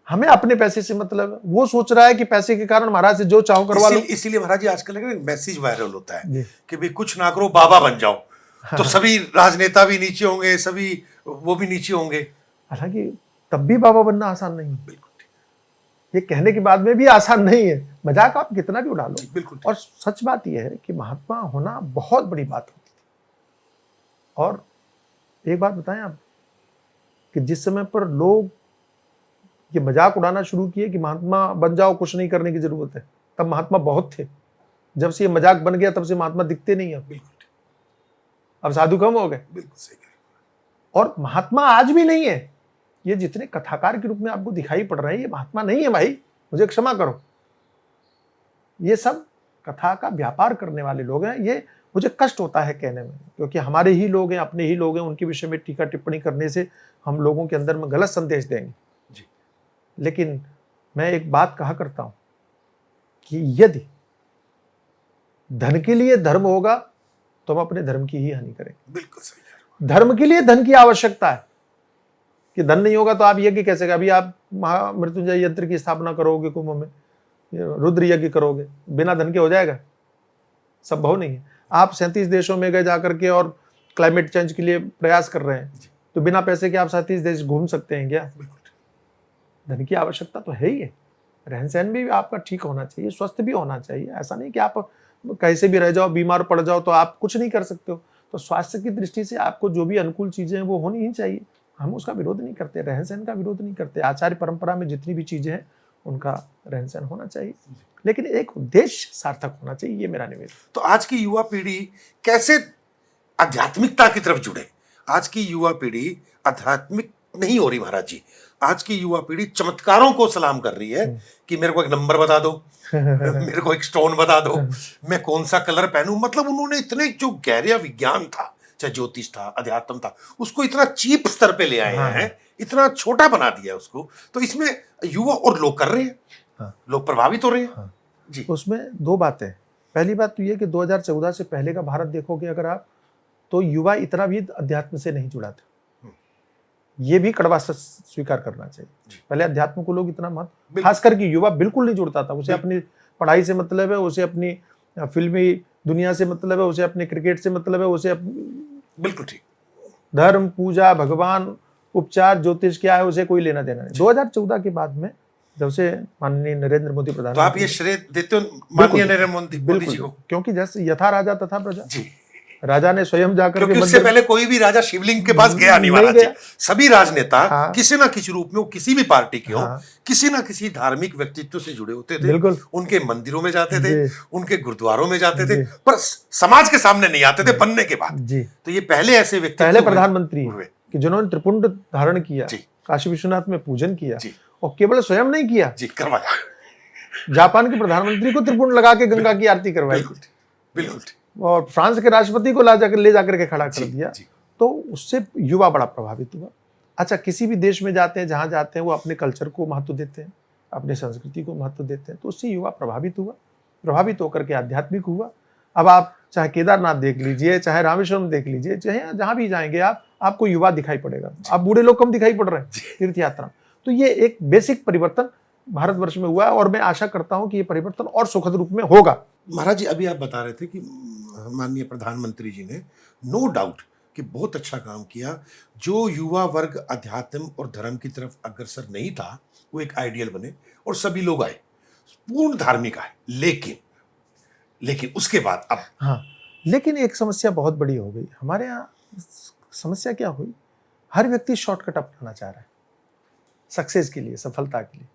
हमें अपने पैसे से मतलब है, वो सोच रहा है कि पैसे के कारण महाराज से जो चाहो करवा लो। इसीलिए महाराज जी आजकल मैसेज वायरल होता है कि भाई कुछ ना करो, बाबा बन जाओ। तो सभी राजनेता भी नीचे होंगे, सभी वो भी नीचे होंगे। हालांकि तब भी बाबा बनना आसान नहीं है। बिल्कुल, ये कहने के बाद में भी आसान नहीं है, मजाक आप कितना भी उड़ा लो। बिल्कुल। और सच बात यह है कि महात्मा होना बहुत बड़ी बात होती थी। और एक बात बताएं आप कि जिस समय पर लोग ये मजाक उड़ाना शुरू किए कि महात्मा बन जाओ, कुछ नहीं करने की जरूरत है, तब महात्मा बहुत थे। जब से ये मजाक बन गया तब से महात्मा दिखते नहीं है। बिल्कुल, अब साधु कम हो गए। बिल्कुल सही। और महात्मा आज भी नहीं है। ये जितने कथाकार के रूप में आपको दिखाई पड़ रहे हैं, ये महात्मा नहीं है भाई, मुझे क्षमा करो। ये सब कथा का व्यापार करने वाले लोग हैं। ये मुझे कष्ट होता है कहने में, क्योंकि हमारे ही लोग हैं, अपने ही लोग हैं, उनके विषय में टीका टिप्पणी करने से हम लोगों के अंदर में गलत संदेश देंगे। लेकिन मैं एक बात कहा करता हूं कि यदि धन के लिए धर्म होगा तो हम अपने धर्म की ही हानि करेंगे। बिल्कुल सही। धर्म के लिए धन की आवश्यकता है कि धन नहीं होगा तो आप यज्ञ कैसे, अभी आप महामृत्युंजय यंत्र की स्थापना करोगे, कुंभ में रुद्र यज्ञ करोगे, बिना धन के हो जाएगा? संभव नहीं है। आप 37 देशों में गए जाकर के और क्लाइमेट चेंज के लिए प्रयास कर रहे हैं, तो बिना पैसे के आप 37 देश घूम सकते हैं क्या? धन की आवश्यकता तो है ही है। रहन सहन भी आपका ठीक होना चाहिए, स्वस्थ भी होना चाहिए। ऐसा नहीं कि आप कैसे भी रह जाओ, बीमार पड़ जाओ तो आप कुछ नहीं कर सकते हो। तो स्वास्थ्य की दृष्टि से आपको जो भी अनुकूल चीजें हैं वो होनी ही चाहिए। हम उसका विरोध नहीं करते, रहन सहन का विरोध नहीं करते। आचार्य परंपरा में जितनी भी चीजें हैं उनका रहन सहन होना चाहिए, लेकिन एक उद्देश्य सार्थक होना चाहिए, ये मेरा निवेदन। तो आज की युवा पीढ़ी कैसे आध्यात्मिकता की तरफ जुड़े? आज की युवा पीढ़ी आध्यात्मिक नहीं हो रही महाराज जी। आज की युवा पीढ़ी चमत्कारों को सलाम कर रही है कि मेरे को एक नंबर बता दो, मेरे को एक स्टोन बता दो, मैं कौन सा कलर पहनूं। मतलब उन्होंने इतने जो गहरा विज्ञान था, चाहे ज्योतिष था, अध्यात्म था, उसको इतना चीप स्तर पे ले आए हैं, इतना छोटा बना दिया उसको। तो इसमें युवा और लोग कर रहे हैं, लोग प्रभावित हो रहे हैं। जी, उसमें दो बातें। पहली बात तो ये कि 2014 से पहले का भारत देखोगे अगर आप, तो युवा इतना भी अध्यात्म से नहीं जुड़ा था। ये भी कड़वा सच स्वीकार करना चाहिए। पहले अध्यात्म को लोग इतना महत्व, खास करके युवा बिल्कुल नहीं जुड़ता था। उसे अपनी पढ़ाई से मतलब है, उसे अपनी फिल्मी दुनिया से मतलब है, उसे अपने क्रिकेट से मतलब है, उसे बिल्कुल ठीक, धर्म, पूजा, भगवान, उपचार, ज्योतिष क्या है उसे कोई लेना देना नहीं। 2014 के बाद में जब से माननीय नरेंद्र मोदी तो आप प्रधानमंत्री, ये श्रेय देते हो माननीय नरेंद्र मोदी जी को? क्योंकि जैसे यथा राजा तथा प्रजा, जी, राजा ने स्वयं जाकर क्योंकि उससे पहले कोई भी राजा शिवलिंग के पास गया नहीं महाराज जी। सभी राजनेता किसी ना किसी रूप में, किसी भी पार्टी के हो, किसी ना किसी धार्मिक व्यक्तित्व से जुड़े होते थे। बिल्कुल, उनके मंदिरों में जाते थे, उनके गुरुद्वारों में जाते थे, पर समाज के सामने नहीं आते थे बनने के बाद जी। तो ये पहले ऐसे व्यक्ति, पहले प्रधानमंत्री हुए कि जिन्होंने त्रिपुंड धारण किया, काशी विश्वनाथ में पूजन किया, और केवल स्वयं नहीं किया जी, करवाया, जापान के प्रधानमंत्री को त्रिपुंड लगा के गंगा की आरती करवाई, बिल्कुल, और फ्रांस के राष्ट्रपति को ले जाकर के खड़ा कर दिया। तो उससे युवा बड़ा प्रभावित हुआ। अच्छा, किसी भी देश में जाते हैं, जहां जाते हैं वो अपने कल्चर को महत्व देते हैं, अपने संस्कृति को महत्व देते हैं, तो उससे युवा प्रभावित हुआ, प्रभावित होकर के आध्यात्मिक हुआ। अब आप चाहे केदारनाथ देख लीजिए, चाहे रामेश्वरम देख लीजिए, चाहे जहां भी जाएंगे आप, आपको युवा दिखाई पड़ेगा। अब बूढ़े लोग कम दिखाई पड़ रहे हैं तीर्थ यात्रा। तो ये एक बेसिक परिवर्तन भारतवर्ष में हुआ है, और मैं आशा करता हूं कि ये परिवर्तन और सुखद रूप में होगा। महाराज जी, अभी आप बता रहे थे कि माननीय प्रधानमंत्री जी ने नो डाउट कि बहुत अच्छा काम किया। जो युवा वर्ग अध्यात्म और धर्म की तरफ अग्रसर नहीं था, वो एक आइडियल बने और सभी लोग आए, पूर्ण धार्मिक आए। लेकिन उसके बाद अब, हाँ, लेकिन एक समस्या बहुत बड़ी हो गई हमारे यहाँ। समस्या क्या हुई? हर व्यक्ति शॉर्टकट अपनाना चाह रहा है सक्सेस के लिए, सफलता के लिए।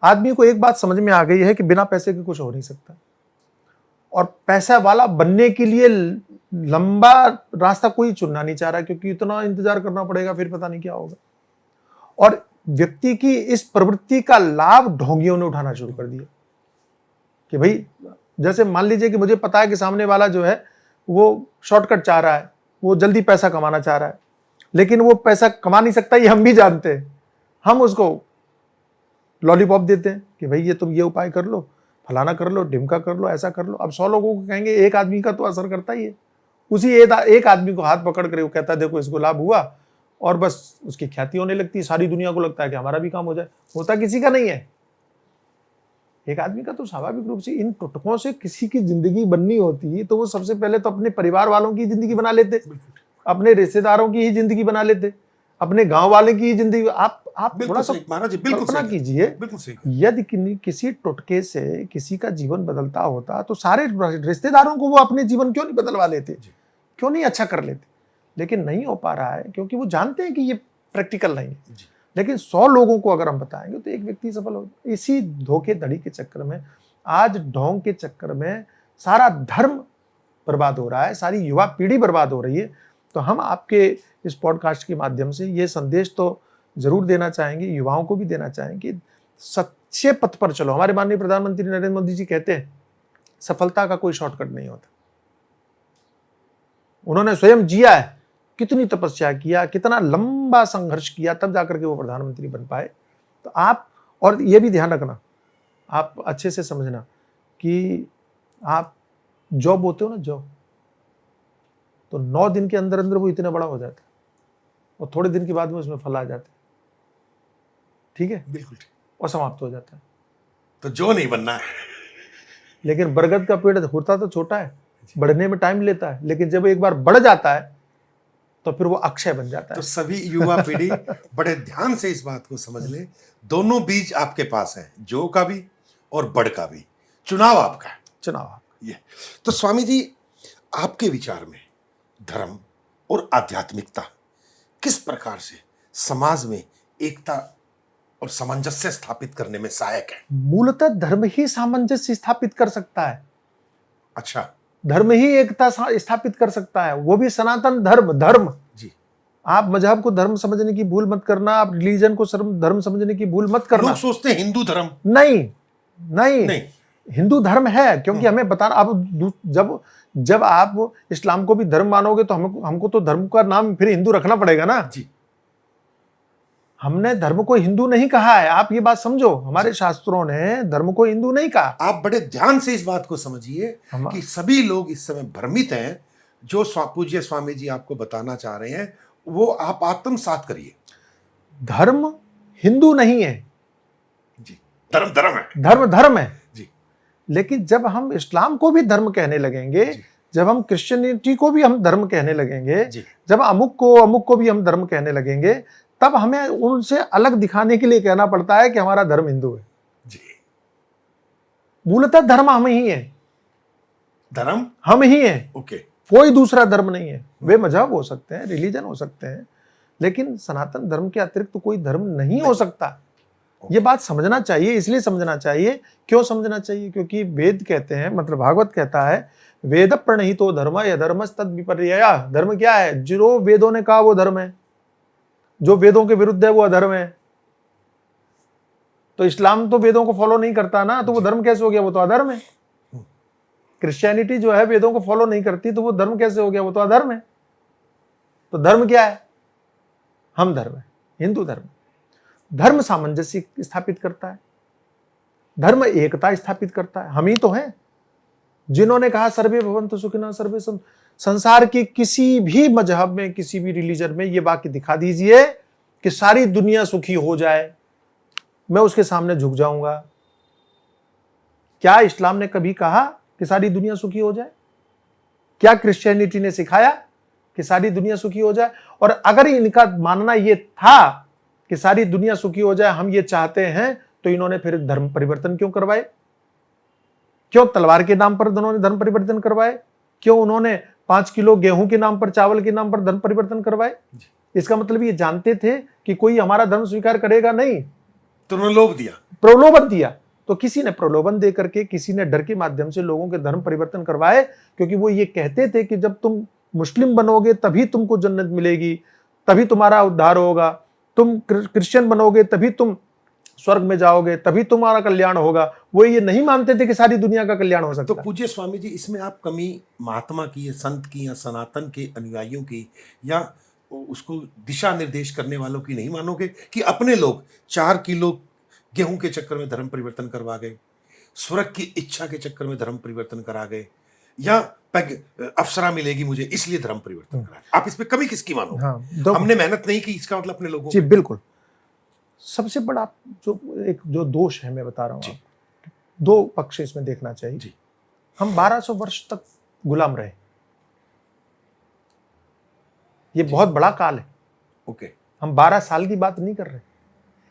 आदमी को एक बात समझ में आ गई है कि बिना पैसे के कुछ हो नहीं सकता, और पैसा वाला बनने के लिए लंबा रास्ता कोई चुनना नहीं चाह रहा, क्योंकि इतना इंतजार करना पड़ेगा, फिर पता नहीं क्या होगा। और व्यक्ति की इस प्रवृत्ति का लाभ ढोंगियों ने उठाना शुरू कर दिया कि भाई, जैसे मान लीजिए कि मुझे पता है कि सामने वाला जो है वो शॉर्टकट चाह रहा है, वो जल्दी पैसा कमाना चाह रहा है, लेकिन वो पैसा कमा नहीं सकता, ये हम भी जानते हैं। हम उसको लॉलीपॉप देते हैं कि भाई ये तुम ये उपाय कर लो, फलाना कर लो, ढिमका कर लो, ऐसा कर लो। अब 100 लोगों को कहेंगे, एक आदमी का तो असर करता ही है। उसी एक आदमी को हाथ पकड़ कर वो कहता है देखो इसको लाभ हुआ, और बस उसकी ख्याति होने लगती है। सारी दुनिया को लगता है कि हमारा भी काम हो जाए। होता किसी का नहीं है, एक आदमी का। तो स्वाभाविक रूप से इन टुटकों से किसी की जिंदगी बननी होती तो वो सबसे पहले तो अपने परिवार वालों की जिंदगी बना लेते, अपने रिश्तेदारों की ही जिंदगी बना लेते, अपने गांव वाले की ही जिंदगी। आप थोड़ा सा कल्पना कीजिए, यदि किसी टुटके से किसी का जीवन बदलता होता तो सारे रिश्तेदारों को वो अपने जीवन क्यों नहीं बदलवा लेते, क्यों नहीं अच्छा कर लेते? लेकिन नहीं हो पा रहा है क्योंकि वो जानते हैं कि ये प्रैक्टिकल नहीं है। लेकिन 100 लोगों को अगर हम बताएंगे तो एक व्यक्ति सफल हो। इसी धोखेधड़ी के चक्कर में, आज ढोंग के चक्कर में सारा धर्म बर्बाद हो रहा है, सारी युवा पीढ़ी बर्बाद हो रही है। तो हम आपके इस पॉडकास्ट के माध्यम से ये संदेश तो जरूर देना चाहेंगे, युवाओं को भी देना चाहेंगे, सच्चे पथ पर चलो। हमारे माननीय प्रधानमंत्री नरेंद्र मोदी जी कहते हैं सफलता का कोई शॉर्टकट नहीं होता। उन्होंने स्वयं जिया है, कितनी तपस्या किया, कितना लंबा संघर्ष किया, तब जाकर के वो प्रधानमंत्री बन पाए। तो आप, और ये भी ध्यान रखना, आप अच्छे से समझना कि आप जौ बोते हो ना, जौ, तो 9 दिन के अंदर अंदर वो इतना बड़ा हो जाता है, और थोड़े दिन के बाद में उसमें फल आ जाते हैं। ठीक है, बिल्कुल ठीक, और समाप्त हो जाता है। तो जो नहीं बनना है। लेकिन बरगद का पेड़ होता तो छोटा है, बढ़ने में टाइम लेता है, लेकिन जब एक बार बढ़ जाता है तो फिर वो अक्षय बन जाता है। तो सभी युवा पीढ़ी बड़े ध्यान से इस बात को समझ ले, दोनों बीज आपके पास है, जो का भी और बड़ का भी। चुनाव आपका है, चुनाव आपका। ये तो स्वामी जी, आपके विचार में धर्म और आध्यात्मिकता किस प्रकार से समाज में एकता और सामंजस्य स्थापित करने में सहायक है? मूलतः धर्म ही सामंजस्य स्थापित कर सकता है। अच्छा, धर्म ही एकता स्थापित कर सकता है, वो भी सनातन धर्म जी। आप मजहब को धर्म समझने की भूल मत करना, आप रिलीजन को धर्म समझने की भूल मत करना। लोग सोचते हैं हिंदू धर्म, नहीं, हिंदू धर्म है, क्योंकि हमें बताना। अब जब आप इस्लाम को भी धर्म मानोगे तो हमको तो धर्म का नाम फिर हिंदू रखना पड़ेगा ना जी। हमने धर्म को हिंदू नहीं कहा है, आप ये बात समझो, हमारे शास्त्रों ने धर्म को हिंदू नहीं कहा। आप बड़े ध्यान से इस बात को समझिए कि सभी लोग इस समय भ्रमित हैं। जो पूज्य स्वामी जी आपको बताना चाह रहे हैं वो आप आत्मसात करिए। धर्म हिंदू नहीं है जी, धर्म धर्म है, धर्म धर्म है जी। लेकिन जब हम इस्लाम को भी धर्म कहने लगेंगे, जब हम क्रिश्चियनिटी को भी हम धर्म कहने लगेंगे, जब अमुक को भी हम धर्म कहने लगेंगे, तब हमें उनसे अलग दिखाने के लिए कहना पड़ता है कि हमारा धर्म हिंदू है। जी, मूलतः धर्म हम ही है, धर्म हम ही है, ओके। कोई दूसरा धर्म नहीं है। वे मजहब हो सकते हैं, रिलीजन हो सकते हैं, लेकिन सनातन धर्म के अतिरिक्त तो कोई धर्म नहीं हो सकता। ये बात समझना चाहिए। इसलिए समझना चाहिए, क्यों समझना चाहिए? क्योंकि वेद कहते हैं, मतलब भागवत कहता है, वेद प्रणहितो धर्म यधर्मस् तद विपर्ययः। धर्म क्या है? जो वेदों ने कहा वो धर्म है, जो वेदों के विरुद्ध है वो अधर्म है। तो इस्लाम तो वेदों को फॉलो नहीं करता ना, तो वो धर्म कैसे हो गया? वो तो अधर्म है। क्रिश्चियनिटी जो है वेदों को फॉलो नहीं करती, तो वो धर्म कैसे हो गया? वो तो अधर्म है। तो धर्म क्या है? हम धर्म है, हिंदू धर्म। धर्म सामंजस्य स्थापित करता है, धर्म एकता स्थापित करता है। हम ही तो हैं जिन्होंने कहा सर्वे भवन्तु सुखिनः सर्वे सन्तु। संसार के किसी भी मजहब में, किसी भी रिलीजन में ये वाक्य दिखा दीजिए कि सारी दुनिया सुखी हो जाए, मैं उसके सामने झुक जाऊंगा। क्या इस्लाम ने कभी कहा कि सारी दुनिया सुखी हो जाए? क्या क्रिश्चियनिटी ने सिखाया कि सारी दुनिया सुखी हो जाए? और अगर इनका मानना ये था कि सारी दुनिया सुखी हो जाए, हम ये चाहते हैं, तो इन्होंने फिर धर्म परिवर्तन क्यों करवाए? क्यों तलवार के नाम पर उन्होंने धर्म परिवर्तन करवाए? क्यों उन्होंने 5 किलो गेहूं के नाम पर, चावल के नाम पर धर्म परिवर्तन करवाए? इसका मतलब ये जानते थे कि कोई हमारा धर्म स्वीकार करेगा नहीं, तो उन्होंने प्रलोभन दिया। तो किसी ने प्रलोभन दे करके, किसी ने डर के माध्यम से लोगों के धर्म परिवर्तन करवाए, क्योंकि वो ये कहते थे कि जब तुम मुस्लिम बनोगे तभी तुमको जन्नत मिलेगी, तभी तुम्हारा उद्धार होगा, तुम क्रिश्चियन बनोगे तभी तुम स्वर्ग में जाओगे, तभी तुम्हारा कल्याण होगा। वो ये नहीं मानते थे कि सारी दुनिया का कल्याण हो सकता। तो पूज्य स्वामी जी, इसमें आप कमी महात्मा की या संत की या सनातन के अनुयायियों की या उसको दिशा निर्देश करने वालों की नहीं मानोगे कि अपने लोग 4 किलो गेहूं के चक्कर में धर्म परिवर्तन करवा गए, स्वर्ग की इच्छा के चक्कर में धर्म परिवर्तन करा गए, या अफसरा मिलेगी मुझे इसलिए धर्म परिवर्तन करा? आप इस पे कमी किसकी मानोगे? हाँ, हमने मेहनत नहीं की, इसका मतलब अपने लोगों जी बिल्कुल। सबसे बड़ा जो दोष है, मैं बता रहा हूँ, दो पक्ष इसमें देखना चाहिए जी। हम 1200 वर्ष तक गुलाम रहे, ये बहुत बड़ा काल है। ओके, हम 12 साल की बात नहीं कर रहे,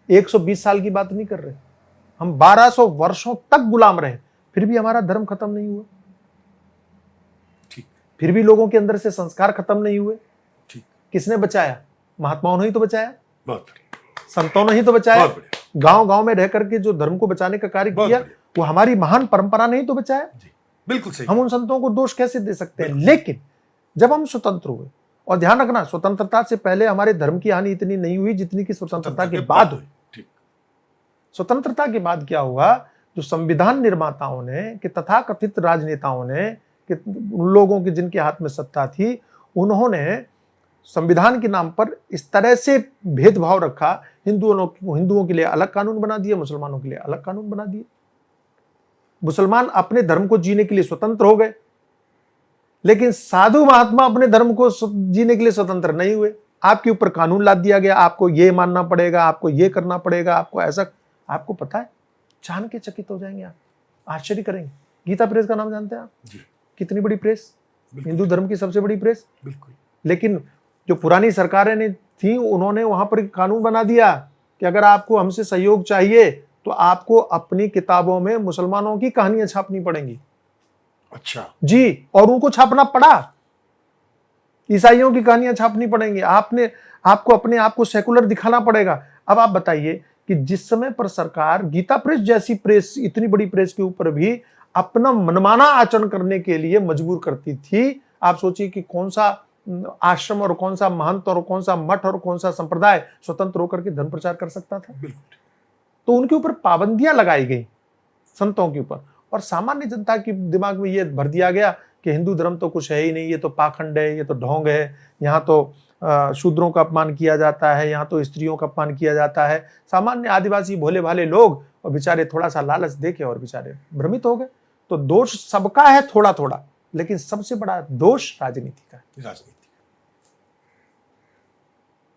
120 साल की बात नहीं कर रहे, हम 1200 वर्षों तक गुलाम रहे, फिर भी हमारा धर्म खत्म नहीं हुआ। ठीक, फिर भी लोगों के अंदर से संस्कार खत्म नहीं हुए। ठीक, किसने बचाया? महात्माओं ने ही तो बचाया, बहुत संतों ने ही तो बचाया। गांव गांव में रह करके जो धर्म को बचाने का कार्य किया, वो हमारी महान परंपरा ने ही तो बचाया। बिल्कुल सही। हम उन संतों को दोष कैसे दे सकते हैं? लेकिन जब हम स्वतंत्र हुए, और ध्यान रखना, स्वतंत्रता से पहले हमारे धर्म की हानि इतनी नहीं हुई जितनी की स्वतंत्रता के बाद हुई। स्वतंत्रता के बाद क्या हुआ? जो संविधान निर्माताओं ने, कि तथाकथित राजनेताओं ने, कि उन लोगों की जिनके हाथ में सत्ता थी, उन्होंने संविधान के नाम पर इस तरह से भेदभाव रखा। हिंदुओं के लिए अलग कानून बना दिए, मुसलमानों के लिए अलग कानून बना दिए। मुसलमान अपने धर्म को जीने के लिए स्वतंत्र हो गए, लेकिन साधु महात्मा अपने धर्म को जीने के लिए स्वतंत्र नहीं हुए। आपके ऊपर कानून लाद दिया गया, आपको ये मानना पड़ेगा, आपको ये करना पड़ेगा, आपको ऐसा। आपको पता है, जान के चकित हो जाएंगे आप, आश्चर्य करेंगे। गीता प्रेस का नाम जानते हैं आप? जी। कितनी बड़ी प्रेस, हिंदू धर्म की सबसे बड़ी प्रेस। बिल्कुल। लेकिन जो पुरानी सरकारें ने थी, उन्होंने वहां पर कानून बना दिया कि अगर आपको हमसे सहयोग चाहिए तो आपको अपनी किताबों में मुसलमानों की कहानियां छापनी पड़ेंगी। अच्छा जी, और उनको छापना पड़ा। ईसाइयों की कहानियां छापनी पड़ेंगी। आपको अपने आप को सेकुलर दिखाना पड़ेगा। अब आप बताइए कि जिस समय पर सरकार गीता प्रेस जैसी प्रेस, इतनी बड़ी प्रेस के ऊपर भी अपना मनमाना आचरण करने के लिए मजबूर करती थी, आप सोचिए कि कौन सा आश्रम और कौन सा महंत और कौन सा मठ और कौन सा संप्रदाय स्वतंत्र होकर के धर्म प्रचार कर सकता था? बिल्कुल। तो उनके ऊपर पाबंदियां लगाई गई, संतों के ऊपर, और सामान्य जनता के दिमाग में यह भर दिया गया कि हिंदू धर्म तो कुछ है ही नहीं, ये तो पाखंड है, ये तो ढोंग है, यहाँ तो शूद्रों का अपमान किया जाता है, यहाँ तो स्त्रियों का अपमान किया जाता है। सामान्य आदिवासी भोले भाले लोग और बेचारे थोड़ा सा लालच देखे और बेचारे भ्रमित हो गए। तो दोष सबका है थोड़ा थोड़ा, लेकिन सबसे बड़ा दोष राजनीति का है। राजनीति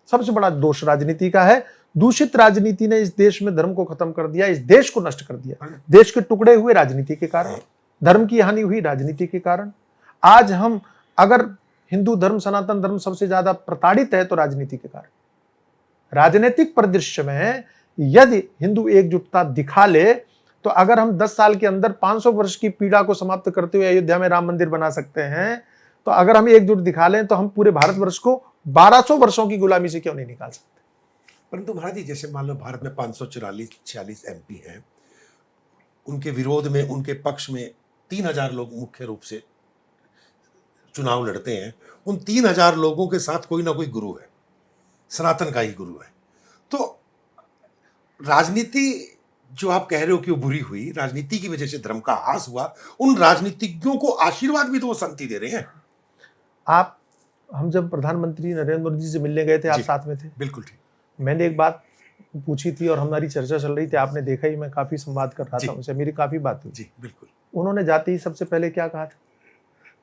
सबसे बड़ा दोष राजनीति का है। दूषित राजनीति ने इस देश में धर्म को खत्म कर दिया, इस देश को नष्ट कर दिया। देश के टुकड़े हुए राजनीति के कारण, धर्म की हानि हुई राजनीति के कारण। आज हम अगर हिंदू धर्म, सनातन धर्म सबसे ज्यादा प्रताड़ित है तो राजनीति के कारण। राजनीतिक परिदृश्य में यदि हिंदू एकजुटता दिखा ले तो अगर हम 10 साल के अंदर 500 वर्ष की पीड़ा को समाप्त करते हुए अयोध्या में राम मंदिर बना सकते हैं, तो अगर हम एकजुट दिखा लें तो हम पूरे भारतवर्ष को 1200 वर्षों की गुलामी से क्यों नहीं निकाल सकते। परंतु महाराज जी, जैसे मान लो भारत में 546 एमपी हैं, उनके विरोध में, उनके पक्ष में 3000 लोग मुख्य रूप से चुनाव लड़ते हैं। उन 3000 लोगों के साथ कोई ना कोई गुरु है, सनातन का ही गुरु है। तो राजनीति जो आप कह रहे हो कि वो बुरी हुई, राजनीति की वजह से धर्म का ह्रास हुआ, उन राजनीतिज्ञों को आशीर्वाद भी तो वो संत ही दे रहे हैं। हम जब प्रधानमंत्री नरेंद्र मोदी जी से मिलने गए थे, आप साथ में थे। बिल्कुल ठीक। मैंने एक बात पूछी थी और हमारी चर्चा चल रही थी, आपने देखा ही, मैं काफी संवाद कर रहा था उनसे, मेरी काफी बात हुई। जी बिल्कुल। उन्होंने जाते ही सबसे पहले क्या कहा था?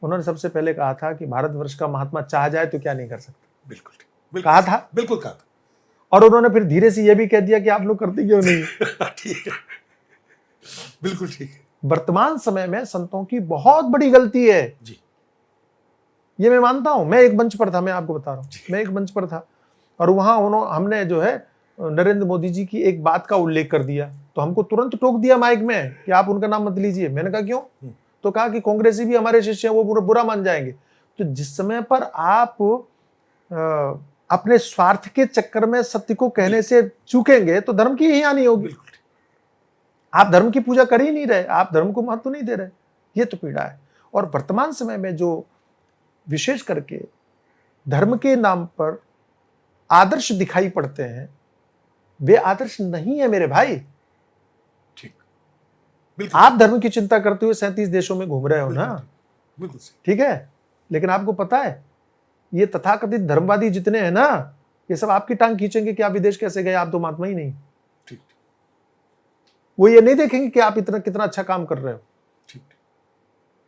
उन्होंने सबसे पहले कहा था कि भारतवर्ष का महात्मा चाह जाए तो क्या नहीं कर सकता। बिल्कुल ठीक। कहा था, बिल्कुल कहा था। और उन्होंने फिर धीरे से यह भी कह दिया कि आप लोग करते क्यों नहीं। ठीक है, बिल्कुल ठीक है। वर्तमान समय में संतों की बहुत बड़ी गलती है जी, ये मैं मानता हूं। मैं एक मंच पर था, मैं आपको बता रहा हूं, मैं एक मंच पर था और वहां हमने जो है नरेंद्र मोदी जी की एक बात का उल्लेख कर दिया, तो हमको तुरंत टोक दिया माइक में कि आप उनका नाम मत लीजिए। मैंने कहा क्यों? तो कहा कि कांग्रेसी भी हमारे शिष्य हैं, वो बुरा मान जाएंगे। तो जिस समय पर आप अपने स्वार्थ के चक्कर में सत्य को कहने से चूकेंगे तो धर्म की ही हानि होगी। आप धर्म की पूजा कर ही नहीं रहे, आप धर्म को महत्व नहीं दे रहे, ये तो पीड़ा है। और वर्तमान समय में जो विशेष करके धर्म के नाम पर आदर्श दिखाई पड़ते हैं, वे आदर्श नहीं है मेरे भाई। ठीक, आप धर्म की चिंता करते हुए 37 देशों में घूम रहे हो ना, बिल्कुल ठीक है, लेकिन आपको पता है ये तथाकथित धर्मवादी जितने हैं ना, ये सब आपकी टांग खींचेंगे कि आप विदेश कैसे गए, आप तो महात्मा ही नहीं। ठीक, वो ये नहीं देखेंगे कि आप इतना कितना अच्छा काम कर रहे हो। ठीक,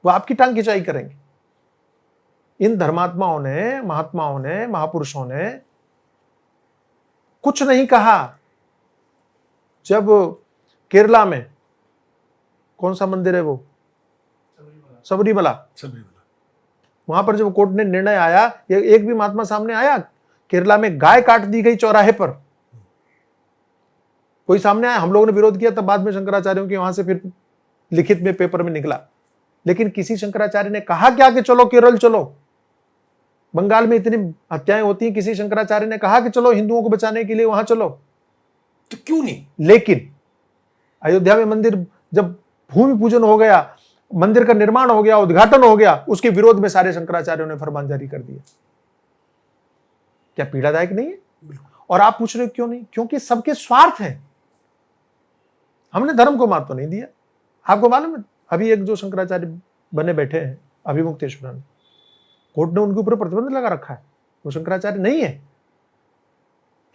वो आपकी टांग खिंचाई करेंगे। इन धर्मात्माओं ने, महात्माओं ने, महापुरुषों ने कुछ नहीं कहा। जब केरला में कौन सा मंदिर है वो, सबरीमला, वहां पर जब कोर्ट ने निर्णय आया, एक भी महात्मा सामने आया? केरला में गाय काट दी गई चौराहे पर, कोई सामने आया? हम लोगों ने विरोध किया, तब बाद में शंकराचार्यों के वहां से फिर लिखित में पेपर में निकला। लेकिन किसी शंकराचार्य ने कहा क्या कि चलो केरल चलो? बंगाल में इतनी हत्याएं होती हैं, किसी शंकराचार्य ने कहा कि चलो हिंदुओं को बचाने के लिए वहां चलो? तो क्यों नहीं? लेकिन अयोध्या में मंदिर जब भूमि पूजन हो गया, मंदिर का निर्माण हो गया, उद्घाटन हो गया, उसके विरोध में सारे शंकराचार्यों ने फरमान जारी कर दिया। क्या पीड़ादायक नहीं है? और आप पूछ रहे हो क्यों नहीं? क्योंकि सबके स्वार्थ है। हमने धर्म को महत्व नहीं दिया। आपको मालूम है, अभी एक जो शंकराचार्य बने बैठे हैं अभिमुक्तेश्वर, कोर्ट ने उनके ऊपर प्रतिबंध लगा रखा है। वो शंकराचार्य नहीं है,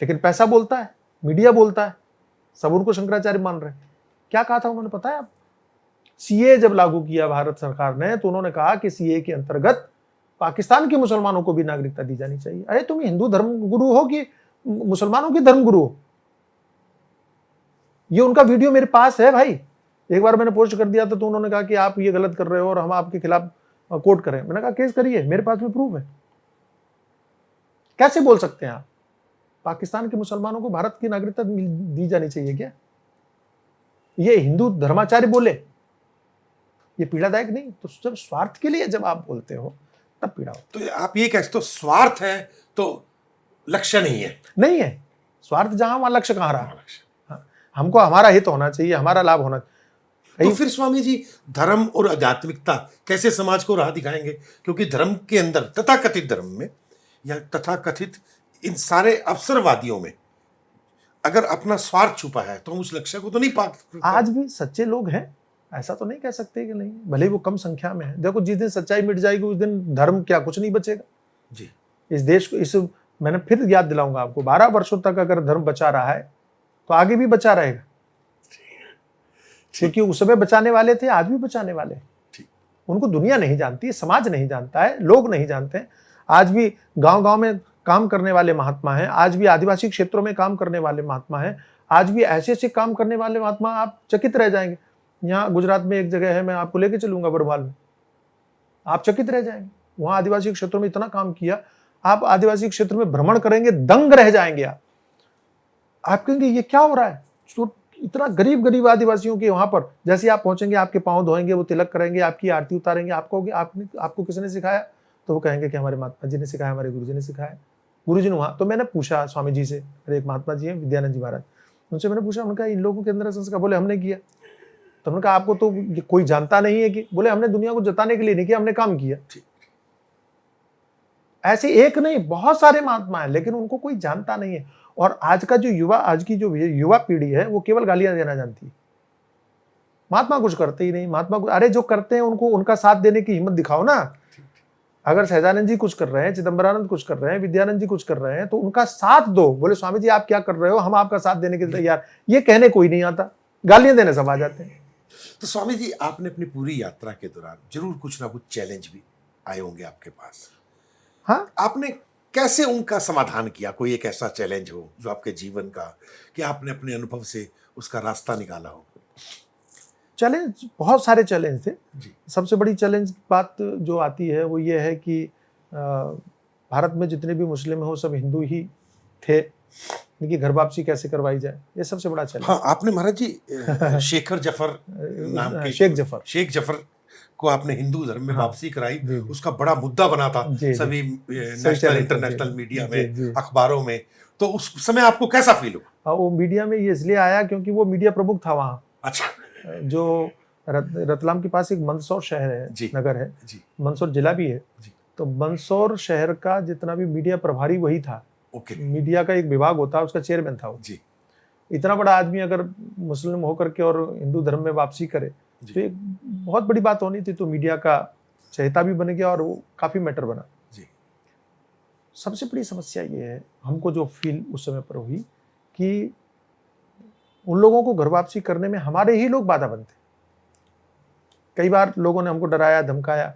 लेकिन पैसा बोलता है, मीडिया बोलता है, सब उनको शंकराचार्य मान रहे हैं। क्या कहा था उन्होंने पता है आप? सीए जब लागू किया भारत सरकार ने, तो उन्होंने कहा कि सीए के अंतर्गत पाकिस्तान के मुसलमानों को भी नागरिकता दी जानी चाहिए। अरे तुम हिंदू धर्म गुरु हो कि मुसलमानों की धर्म गुरु हो? ये उनका वीडियो मेरे पास है भाई। एक बार मैंने पोस्ट कर दिया था तो उन्होंने कहा कि आप ये गलत कर रहे हो और हम आपके खिलाफ कोर्ट करें। मैंने कहा केस करिए, मेरे पास में प्रूफ है। कैसे बोल सकते हैं आप? पाकिस्तान के मुसलमानों को भारत की नागरिकता दी जानी चाहिए क्या? ये हिंदू धर्माचार्य बोले, ये पीड़ादायक नहीं? तो जब स्वार्थ के लिए जब आप बोलते हो तब पीड़ा हो। तो आप ये कहते हो स्वार्थ है तो लक्ष्य नहीं है? नहीं है। स्वार्थ जहां, वहां लक्ष्य कहां रहा? हाँ, हमको हमारा हित होना चाहिए, हमारा लाभ होना चाहिए। तो फिर स्वामी जी, धर्म और आध्यात्मिकता कैसे समाज को राह दिखाएंगे? क्योंकि धर्म के अंदर, तथाकथित धर्म में या तथाकथित इन सारे अवसरवादियों में अगर अपना स्वार्थ छुपा है तो हम उस लक्ष्य को तो नहीं पा। आज भी सच्चे लोग हैं, ऐसा तो नहीं कह सकते कि नहीं, भले वो कम संख्या में है। देखो, जिस दिन सच्चाई मिट जाएगी उस दिन धर्म क्या कुछ नहीं बचेगा। जी, इस देश को, इस मैंने फिर याद दिलाऊंगा आपको, 12 वर्षों तक अगर धर्म बचा रहा है तो आगे भी बचा रहेगा, क्योंकि उस समय बचाने वाले थे, आज भी बचाने वाले हैं। उनको दुनिया नहीं जानती, समाज नहीं जानता है, लोग नहीं जानते हैं। आज भी गांव-गांव में काम करने वाले महात्मा हैं, आज भी आदिवासी क्षेत्रों में काम करने वाले महात्मा हैं, आज भी ऐसे ऐसे काम करने वाले महात्मा, आप चकित रह जाएंगे। यहाँ गुजरात में एक जगह है, मैं आपको लेके चलूंगा बरवाल में, आप चकित रह जाएंगे। वहां आदिवासी क्षेत्रों में इतना काम किया, आप आदिवासी क्षेत्र में भ्रमण करेंगे, दंग रह जाएंगे। आप कहेंगे ये क्या हो रहा है, तो इतना गरीब गरीब आदिवासियों के वहां पर, जैसे आप पहुंचेंगे, आपके पांव धोएंगे, वो तिलक करेंगे, आपकी आरती उतारेंगे, आपको किसने सिखाया, तो वो कहेंगे कि हमारे महात्मा जी ने सिखाया, हमारे गुरु जी ने सिखाया। गुरु जी ने वहां, तो मैंने पूछा स्वामी जी से, अरे एक महात्मा जी हैं विद्यानंद जी महाराज, उनसे मैंने पूछा, उनका इन लोगों के अंदर संस्कार, बोले हमने किया। तो उन्होंने कहा आपको तो कोई जानता नहीं है कि, बोले हमने दुनिया को जताने के लिए नहीं किया, हमने काम किया। ऐसे एक नहीं, बहुत सारे महात्मा हैं, लेकिन उनको कोई जानता नहीं है। और आज का जो युवा, आज की जो युवा पीढ़ी है, वो केवल गालियां देना जानती है, महात्मा कुछ करते ही नहीं। महात्मा अरे जो करते हैं उनको, उनका साथ देने की हिम्मत दिखाओ ना। अगर सहजानंद जी कुछ कर रहे हैं, चिदंबरानंद कुछ कर रहे हैं, विद्यानंद जी कुछ कर रहे हैं, तो उनका साथ दो। बोले स्वामी जी आप क्या कर रहे हो, हम आपका साथ देने के लिए तैयार। ये कहने कोई नहीं आता, गालियां देने सब आ जाते हैं। तो स्वामी जी, आपने अपनी पूरी यात्रा के दौरान जरूर कुछ ना कुछ चैलेंज भी आए होंगे आपके पास। हाँ, आपने कैसे उनका समाधान किया? कोई एक ऐसा चैलेंज हो जो आपके जीवन का, कि आपने अपने अनुभव से उसका रास्ता निकाला हो? चैलेंज बहुत सारे चैलेंज थे जी। सबसे बड़ी चैलेंज बात जो आती है वो ये है कि भारत में जितने भी मुस्लिम हो सब हिंदू ही थे, इनकी घर वापसी कैसे करवाई जाए, ये सबसे बड़ा चैलेंज। हाँ, आपने महाराज जी शेखर जफर नाम के, शेख जफर को आपने हिंदू धर्म में वापसी कराई, उसका बड़ा मुद्दा बना था सभी नेशनल इंटरनेशनल मीडिया में, अखबारों में। तो उस समय आपको कैसा फील हुआ? वो मीडिया में ये इसलिए आया क्योंकि वो मीडिया प्रमुख था वहाँ। अच्छा। जो रतलाम के पास एक मंदसौर शहर है, नगर है, मंदसौर जिला भी है, तो मंदसौर शहर का जितना भी मीडिया प्रभारी वही था। मीडिया का एक विभाग होता है, उसका चेयरमैन था वो। इतना बड़ा आदमी अगर मुस्लिम होकर के और हिंदू धर्म में वापसी करे तो एक बहुत बड़ी बात होनी थी। तो मीडिया का चहेता भी बन गया और वो काफी मैटर बना। सबसे बड़ी समस्या ये है, हमको जो फील उस समय पर हुई कि उन लोगों को घर वापसी करने में हमारे ही लोग बाधा बनते। कई बार लोगों ने हमको डराया धमकाया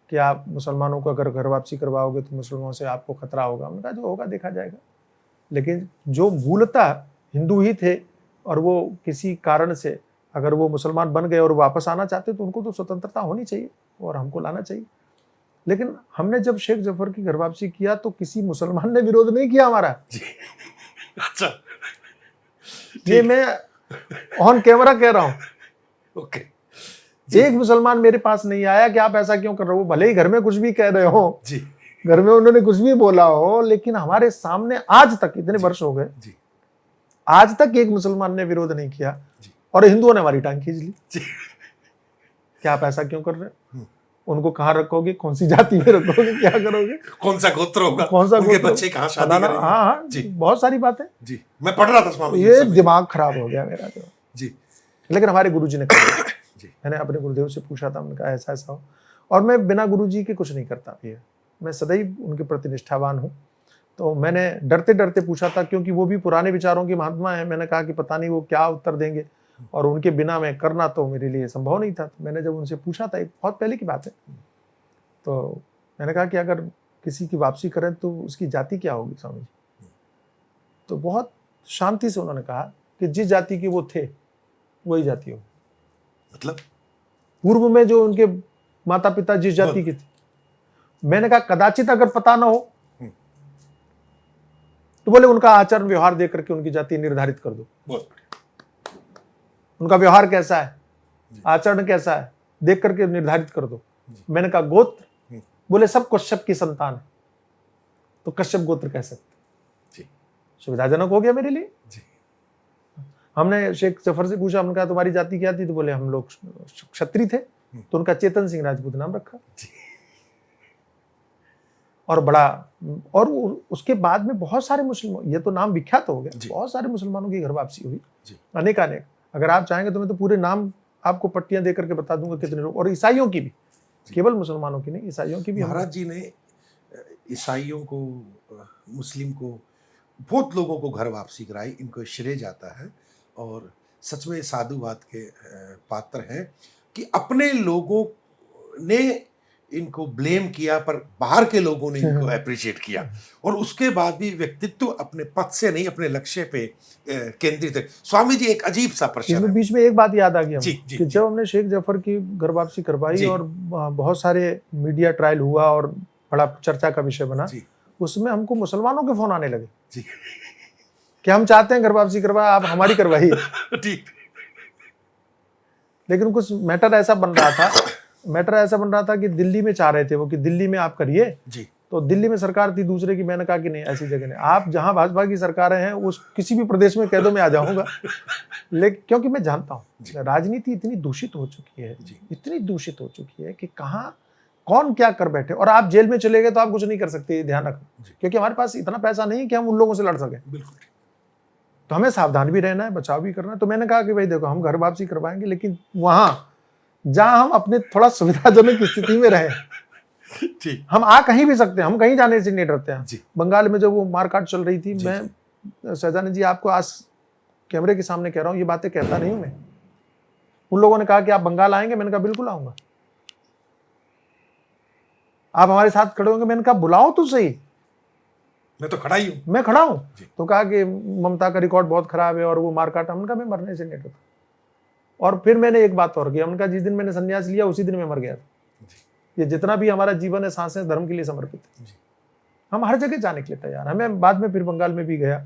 कि आप मुसलमानों को अगर घर वापसी करवाओगे तो मुसलमानों से आपको खतरा होगा। हमने कहा जो होगा देखा जाएगा। लेकिन जो मूलतः हिंदू ही थे और वो किसी कारण से अगर वो मुसलमान बन गए और वापस आना चाहते तो उनको तो स्वतंत्रता होनी चाहिए और हमको लाना चाहिए। लेकिन हमने जब शेख जफर की घर वापसी किया तो किसी मुसलमान ने विरोध नहीं किया हमारा। अच्छा, ये मैं ऑन कैमरा कह रहा हूं। ओके। एक मुसलमान मेरे पास नहीं आया कि आप ऐसा क्यों कर रहे हो, भले ही घर में कुछ भी कह रहे हो, जी, घर में उन्होंने कुछ भी बोला हो, लेकिन हमारे सामने आज तक, इतने वर्ष हो गए, आज तक एक मुसलमान ने विरोध नहीं किया और हिंदुओं ने हमारी टांग खींच ली कि आप ऐसा क्यों कर रहे हो, उनको कहाँ रखोगे, कौन सी जाति में रखोगे, क्या करोगे, कौन सा गोत्र होगा, कौन सा उनके बच्चे कहाँ शादी करेंगे। हाँ, बहुत सारी बातें। जी, मैं पढ़ रहा था स्वामी, ये दिमाग खराब हो गया मेरा तो। जी, लेकिन हमारे गुरुजी ने कहा, मैंने अपने गुरुदेव से पूछा था, उन्होंने कहा ऐसा ऐसा हो। और मैं बिना गुरुजी के कुछ नहीं करता भी है, मैं सदैव उनके प्रति निष्ठावान हूँ। तो मैंने डरते डरते पूछा था, क्योंकि वो भी पुराने विचारों के महात्मा हैं। मैंने कहा कि पता नहीं वो क्या उत्तर देंगे और उनके बिना मैं करना तो मेरे लिए संभव नहीं था। तो मैंने जब उनसे पूछा था, एक बहुत पहले की बात है, तो मैंने कहा कि अगर किसी की वापसी करें तो उसकी जाति क्या होगी स्वामी जी। तो बहुत शांति से उन्होंने कहा कि जिस जाति के वो थे वही जाति होगी। मतलब पूर्व में जो उनके माता पिता जिस जाति के थे, मैंने कहा कदाचित अगर पता ना हो तो बोले उनका आचरण व्यवहार देख करके उनकी जाति निर्धारित कर दो। उनका व्यवहार कैसा है, आचरण कैसा है, देख करके निर्धारित कर दो। मैंने कहा गोत्र, बोले सब कश्यप की संतान है तो कश्यप गोत्र कह सकते। सुविधाजनक हो गया मेरे लिए। हमने शेख जफर से पूछा, हमने कहा तुम्हारी जाति क्या थी, तो बोले हम लोग क्षत्रिय थे, तो उनका चेतन सिंह राजपूत नाम रखा। और बड़ा, और उसके बाद में बहुत सारे मुसलमान, ये तो नाम विख्यात हो गया, बहुत सारे मुसलमानों की घर वापसी हुई, अनेक। अगर आप चाहेंगे तो मैं तो पूरे नाम आपको पट्टियां दे करके बता दूंगा कितने लोग। और ईसाइयों की भी, केवल मुसलमानों की नहीं, ईसाइयों की भी। महाराज जी ने ईसाइयों को, मुस्लिम को, बहुत लोगों को घर वापसी कराई, इनको श्रेय जाता है। और सच में साधुवाद के पात्र हैं कि अपने लोगों ने इनको ब्लेम किया पर बाहर के लोगों ने इनको अप्रिशिएट किया, और उसके बाद भी व्यक्तित्व अपने पथ से नहीं अपने लक्ष्य पे केंद्रित है। स्वामी जी एक अजीब सा प्रश्न इसमें है। बीच में एक बात याद आ गई हमको, जी, जी, कि जी। जब हमने शेख जफर की घर वापसी करवाई जी। और बहुत सारे मीडिया ट्रायल हुआ और बड़ा चर्चा का विषय बना, जी, उसमें हमको मुसलमानों के फोन आने लगे जी। कि हम चाहते हैं घर वापसी करवाए, आप हमारी करवाइए। ठीक। लेकिन कुछ मैटर ऐसा बन रहा था कि दिल्ली में चाह रहे थे वो कि दिल्ली में आप करिए, जी, तो दिल्ली में सरकार थी दूसरे की। मैंने कहा कि नहीं, ऐसी जगह नहीं, आप जहां भाजपा की सरकारें हैं उस किसी भी प्रदेश में कह दो, मैं आ जाऊंगा। लेकिन क्योंकि मैं जानता जी। हूं राजनीति इतनी दूषित हो चुकी है, जी। इतनी दूषित हो चुकी है कि कहां कौन क्या कर बैठे, और आप जेल में चले गए तो आप कुछ नहीं कर सकते, ये ध्यान रखना। जी। क्योंकि हमारे पास इतना पैसा नहीं कि हम उन लोगों से लड़ सकें, बिल्कुल। तो हमें सावधान भी रहना है, बचाव भी करना है। तो मैंने कहा कि भाई देखो, हम घर वापसी करवाएंगे, लेकिन वहां जहां हम अपने थोड़ा सुविधाजनक स्थिति में रहे। ठीक। हम आ कहीं भी सकते हैं, हम कहीं जाने से नहीं डरते हैं। जी। बंगाल में जब वो मारकाट चल रही थी, जी, मैं शहजादी जी आपको आज कैमरे के सामने कह रहा हूं, ये बातें कहता नहीं हूं मैं। उन लोगों ने कहा कि आप बंगाल आएंगे, मैंने कहा बिल्कुल आऊंगा। आप हमारे साथ खड़े होंगे, मैंने कहा बुलाओ तो सही, मैं तो खड़ा ही हूं। मैं खड़ा हूं। जी। तो कहा कि ममता का रिकॉर्ड बहुत खराब है और वो मारकाट। हमने कहा मैं मरने से नहीं डरता। और फिर मैंने एक बात और की, हमने कहा जिस दिन मैंने संन्यास लिया उसी दिन मैं मर गया था। ये जितना भी हमारा जीवन है, सांसें धर्म के लिए समर्पित है। हम हर जगह जाने के लिए तैयार हैं। मैं बाद में फिर बंगाल में भी गया,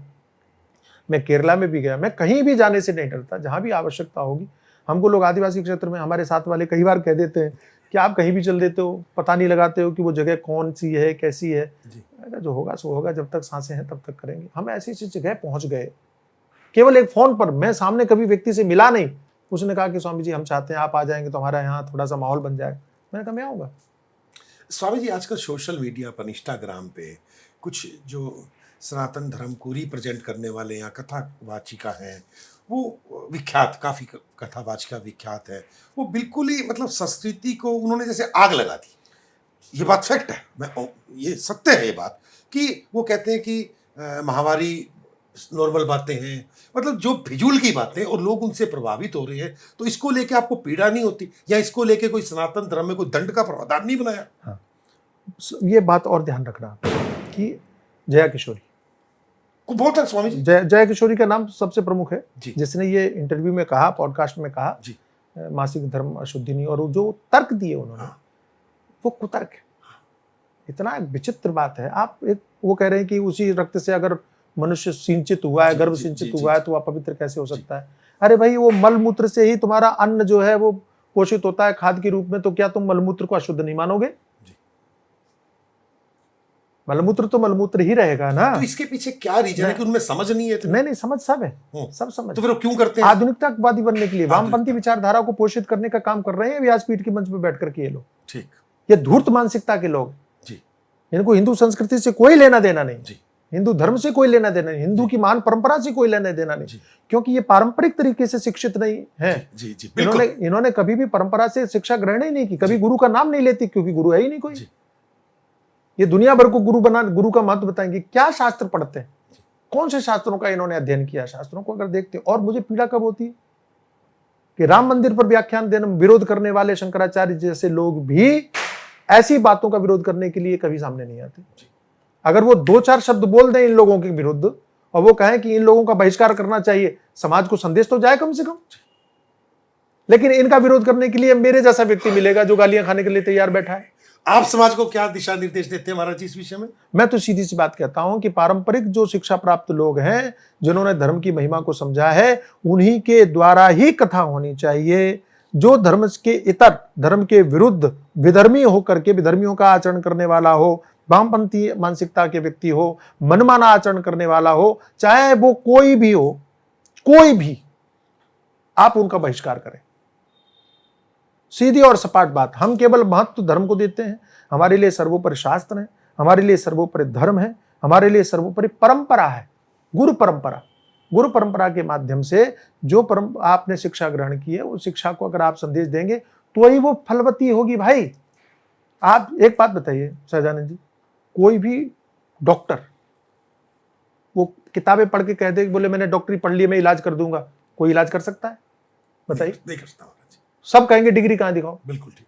मैं केरला में भी गया, मैं कहीं भी जाने से नहीं डरता, जहां भी आवश्यकता होगी। हमको लोग आदिवासी क्षेत्र में, हमारे साथ वाले कई बार कह देते हैं कि आप कहीं भी चल देते हो, पता नहीं लगाते हो कि वो जगह कौन सी है, कैसी है। जो होगा सो होगा, जब तक सांसें हैं तब तक करेंगे। हम ऐसी ऐसी जगह पहुंच गए, केवल एक फोन पर। मैं सामने कभी व्यक्ति से मिला नहीं, उसने कहा कि स्वामी जी हम चाहते हैं आप आ जाएंगे तो हमारा यहाँ थोड़ा सा माहौल बन जाए। मैंने कहा मैं आऊंगा। स्वामी जी आजकल सोशल मीडिया पर, इंस्टाग्राम पे कुछ जो सनातन धर्म को रिप्रेजेंट करने वाले या कथावाचिका हैं, वो विख्यात, काफ़ी कथावाचिका विख्यात है, वो बिल्कुल ही मतलब संस्कृति को उन्होंने जैसे आग लगा दी। ये बात फैक्ट है, ये सत्य है ये बात, कि वो कहते हैं कि महावारी नॉर्मल बातें हैं, मतलब जो फिजूल की बातें, और लोग उनसे प्रभावित हो रहे हैं। तो इसको लेके आपको पीड़ा नहीं होती, या इसको लेके कोई सनातन धर्म में कोई दंड का प्रावधान नहीं बनाया? हाँ, ये बात और ध्यान रखना कि जया किशोरी को बहुत है स्वामी जी। जया किशोरी का नाम सबसे प्रमुख है, जी। जिसने ये इंटरव्यू में कहा, पॉडकास्ट में कहा, जी। मासिक धर्म अशुद्धि नहीं, और जो तर्क दिए उन्होंने, हाँ। वो कुतर्क है। इतना विचित्र बात है। आप एक वो कह रहे हैं कि उसी रक्त से अगर मनुष्य सिंचित हुआ है, गर्भ सिंचित हुआ है, तो वह पवित्र कैसे हो सकता है? अरे भाई, वो मलमूत्र से ही तुम्हारा अन्न जो है वो पोषित होता है खाद के रूप में, तो क्या तुम मलमूत्र को अशुद्ध नहीं मानोगे? मलमूत्र तो मलमूत्र ही रहेगा ना। तो इसके पीछे क्या रीजन है कि उनमें समझ नहीं है? नहीं, समझ सब है, सब समझ। तो फिर वो क्यों करते हैं? आधुनिकतावादी बनने के लिए, वामपंथी विचारधारा को पोषित करने का काम कर रहे हैं व्यासपीठ के मंच पे बैठ करके ये लोग। ठीक। ये धूर्त मानसिकता के लोग जी। इनको हिंदू संस्कृति से कोई लेना देना नहीं जी। हिंदू धर्म से कोई लेना देना नहीं, हिंदू की महान परंपरा से कोई लेना देना नहीं, क्योंकि ये पारंपरिक तरीके से शिक्षित नहीं है। जी, जी, बिल्कुल। इन्होंने कभी भी परंपरा से शिक्षा ग्रहण ही नहीं की, कभी गुरु का नाम नहीं लेती, क्योंकि गुरु है ही नहीं कोई। ये दुनिया भर को गुरु का महत्व बताएंगे। क्या शास्त्र पढ़ते हैं, कौन से शास्त्रों का इन्होंने अध्ययन किया? शास्त्रों को अगर देखते, और मुझे पीड़ा कब होती है कि राम मंदिर पर व्याख्यान देने विरोध करने वाले शंकराचार्य जैसे लोग भी ऐसी बातों का विरोध करने के लिए कभी सामने नहीं आते। अगर वो 2-4 शब्द बोल दें इन लोगों के विरुद्ध, और वो कहें कि इन लोगों का बहिष्कार करना चाहिए, समाज को संदेश तो जाए कम से कम। लेकिन इनका विरोध करने के लिए मेरे जैसा व्यक्ति मिलेगा जो गालियां खाने के लिए तैयार बैठा है। आप समाज को क्या दिशा निर्देश देते हैं महाराज जी इस विषय में? मैं तो सीधी सी बात कहता हूं कि पारंपरिक जो शिक्षा प्राप्त लोग हैं, जिन्होंने धर्म की महिमा को समझा है, उन्हीं के द्वारा ही कथा होनी चाहिए। जो धर्म के इतर, धर्म के विरुद्ध विधर्मी होकर के विधर्मियों का आचरण करने वाला हो, वामपंथी मानसिकता के व्यक्ति हो, मनमाना आचरण करने वाला हो, चाहे वो कोई भी हो, कोई भी, आप उनका बहिष्कार करें। सीधी और सपाट बात। हम केवल महत्व धर्म को देते हैं। हमारे लिए सर्वोपरि शास्त्र है, हमारे लिए सर्वोपरि धर्म है, हमारे लिए सर्वोपरि परंपरा है, गुरु परंपरा। गुरु परंपरा के माध्यम से जो आपने शिक्षा ग्रहण की है, उस शिक्षा को अगर आप संदेश देंगे तो ही वो फलवती होगी। भाई, आप एक बात बताइए शहजानंद जी, कोई भी डॉक्टर वो किताबें पढ़ के कह दे, बोले मैंने डॉक्टरी पढ़ ली, मैं इलाज कर दूंगा, कोई इलाज कर सकता है? बताइए। नहीं कर सकता महाराज जी। सब कहेंगे डिग्री कहां दिखाओ। बिल्कुल ठीक।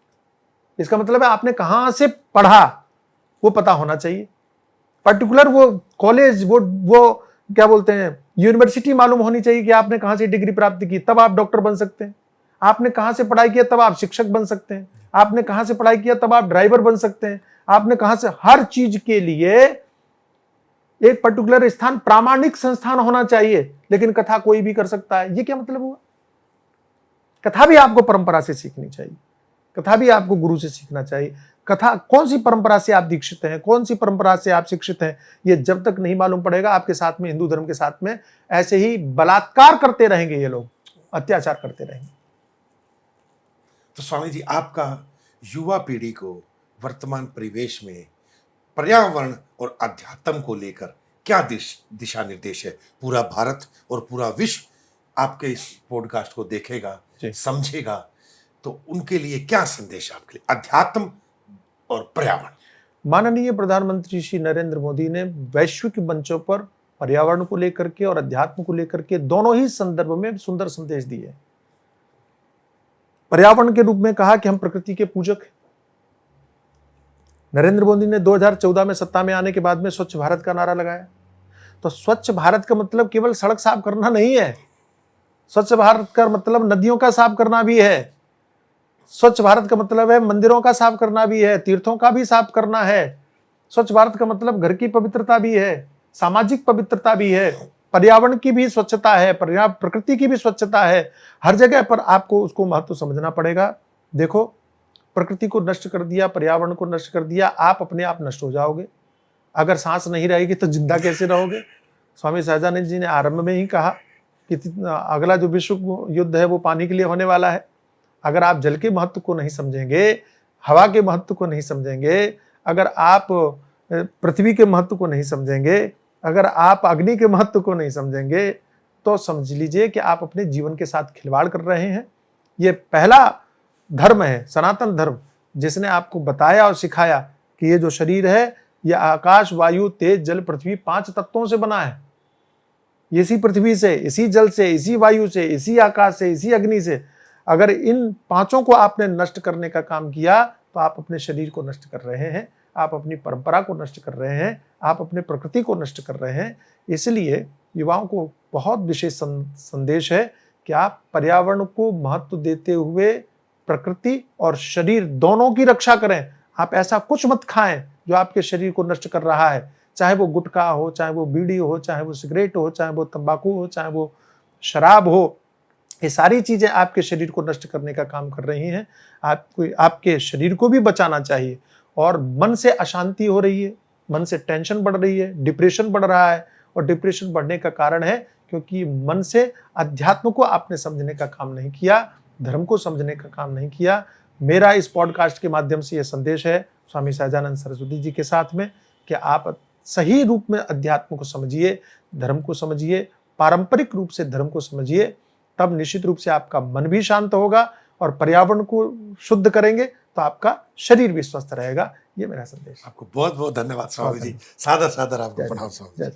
इसका मतलब है आपने कहां से पढ़ा वो पता होना चाहिए। पर्टिकुलर वो कॉलेज, वो क्या बोलते हैं, यूनिवर्सिटी मालूम होनी चाहिए कि आपने कहां से डिग्री प्राप्त की, तब आप डॉक्टर बन सकते हैं। आपने कहां से पढ़ाई किया तब आप शिक्षक बन सकते हैं। आपने कहां से पढ़ाई किया तब आप ड्राइवर बन सकते हैं। आपने कहां से, हर चीज के लिए एक पर्टिकुलर स्थान, प्रामाणिक संस्थान होना चाहिए। लेकिन कथा कोई भी कर सकता है, ये क्या मतलब हुआ? कथा भी आपको परंपरा से सीखनी चाहिए, कथा भी आपको गुरु से सीखना चाहिए। कथा कौन सी परंपरा से आप दीक्षित हैं, कौन सी परंपरा से आप शिक्षित हैं, ये जब तक नहीं मालूम पड़ेगा, आपके साथ में, हिंदू धर्म के साथ में ऐसे ही बलात्कार करते रहेंगे ये लोग, अत्याचार करते रहेंगे। तो स्वामी जी, आपका युवा पीढ़ी को वर्तमान परिवेश में पर्यावरण और अध्यात्म को लेकर क्या दिशा निर्देश है? पूरा भारत और पूरा विश्व आपके इस पॉडकास्ट को देखेगा, समझेगा, तो उनके लिए क्या संदेश आपके लिए, अध्यात्म और पर्यावरण? माननीय प्रधानमंत्री श्री नरेंद्र मोदी ने वैश्विक मंचों पर पर्यावरण को लेकर के और अध्यात्म को लेकर के दोनों ही संदर्भ में सुंदर संदेश दिए। पर्यावरण के रूप में कहा कि हम प्रकृति के पूजक हैं। नरेंद्र मोदी ने 2014 में सत्ता में आने के बाद में स्वच्छ भारत का नारा लगाया। तो स्वच्छ भारत का मतलब केवल सड़क साफ करना नहीं है। स्वच्छ भारत का मतलब नदियों का साफ करना भी है। स्वच्छ भारत का मतलब है मंदिरों का साफ करना भी है, तीर्थों का भी साफ करना है। स्वच्छ भारत का मतलब घर की पवित्रता भी है, सामाजिक पवित्रता भी है, पर्यावरण की भी स्वच्छता है, प्रकृति की भी स्वच्छता है। हर जगह पर आपको उसको महत्व समझना पड़ेगा। देखो, प्रकृति को नष्ट कर दिया, पर्यावरण को नष्ट कर दिया, आप अपने आप नष्ट हो जाओगे। अगर सांस नहीं रहेगी तो जिंदा कैसे रहोगे? स्वामी सहजानंद जी ने आरंभ में ही कहा कि अगला जो विश्व युद्ध है वो पानी के लिए होने वाला है। अगर आप जल के महत्व को नहीं समझेंगे, हवा के महत्व को नहीं समझेंगे, अगर आप पृथ्वी के महत्व को नहीं समझेंगे, अगर आप अग्नि के महत्व को नहीं समझेंगे, तो समझ लीजिए कि आप अपने जीवन के साथ खिलवाड़ कर रहे हैं। ये पहला धर्म है, सनातन धर्म, जिसने आपको बताया और सिखाया कि ये जो शरीर है ये आकाश, वायु, तेज, जल, पृथ्वी 5 तत्वों से बना है। इसी पृथ्वी से, इसी जल से, इसी वायु से, इसी आकाश से, इसी अग्नि से। अगर इन 5 को आपने नष्ट करने का काम किया तो आप अपने शरीर को नष्ट कर रहे हैं, आप अपनी परंपरा को नष्ट कर रहे हैं, आप अपने प्रकृति को नष्ट कर रहे हैं। इसलिए युवाओं को बहुत विशेष संदेश है कि आप पर्यावरण को महत्व देते हुए प्रकृति और शरीर दोनों की रक्षा करें। आप ऐसा कुछ मत खाएं जो आपके शरीर को नष्ट कर रहा है, चाहे वो गुटखा हो, चाहे वो बीड़ी हो, चाहे वो सिगरेट हो, चाहे वो तंबाकू हो, चाहे वो शराब हो। ये सारी चीजें आपके शरीर को नष्ट करने का काम कर रही हैं। आपके शरीर को भी बचाना चाहिए। और मन से अशांति हो रही है, मन से टेंशन बढ़ रही है, डिप्रेशन बढ़ रहा है। और डिप्रेशन बढ़ने का कारण है क्योंकि मन से अध्यात्म को आपने समझने का काम नहीं किया, धर्म को समझने का काम नहीं किया। मेरा इस पॉडकास्ट के माध्यम से यह संदेश है स्वामी सहजानंद सरस्वती जी के साथ में कि आप सही रूप में अध्यात्म को समझिए, धर्म को समझिए, पारंपरिक रूप से धर्म को समझिए। तब निश्चित रूप से आपका मन भी शांत होगा और पर्यावरण को शुद्ध करेंगे तो आपका शरीर भी स्वस्थ रहेगा। ये मेरा संदेश। आपको बहुत बहुत धन्यवाद स्वामी जी। सादर सादर आपको प्रणाम स्वामी जी।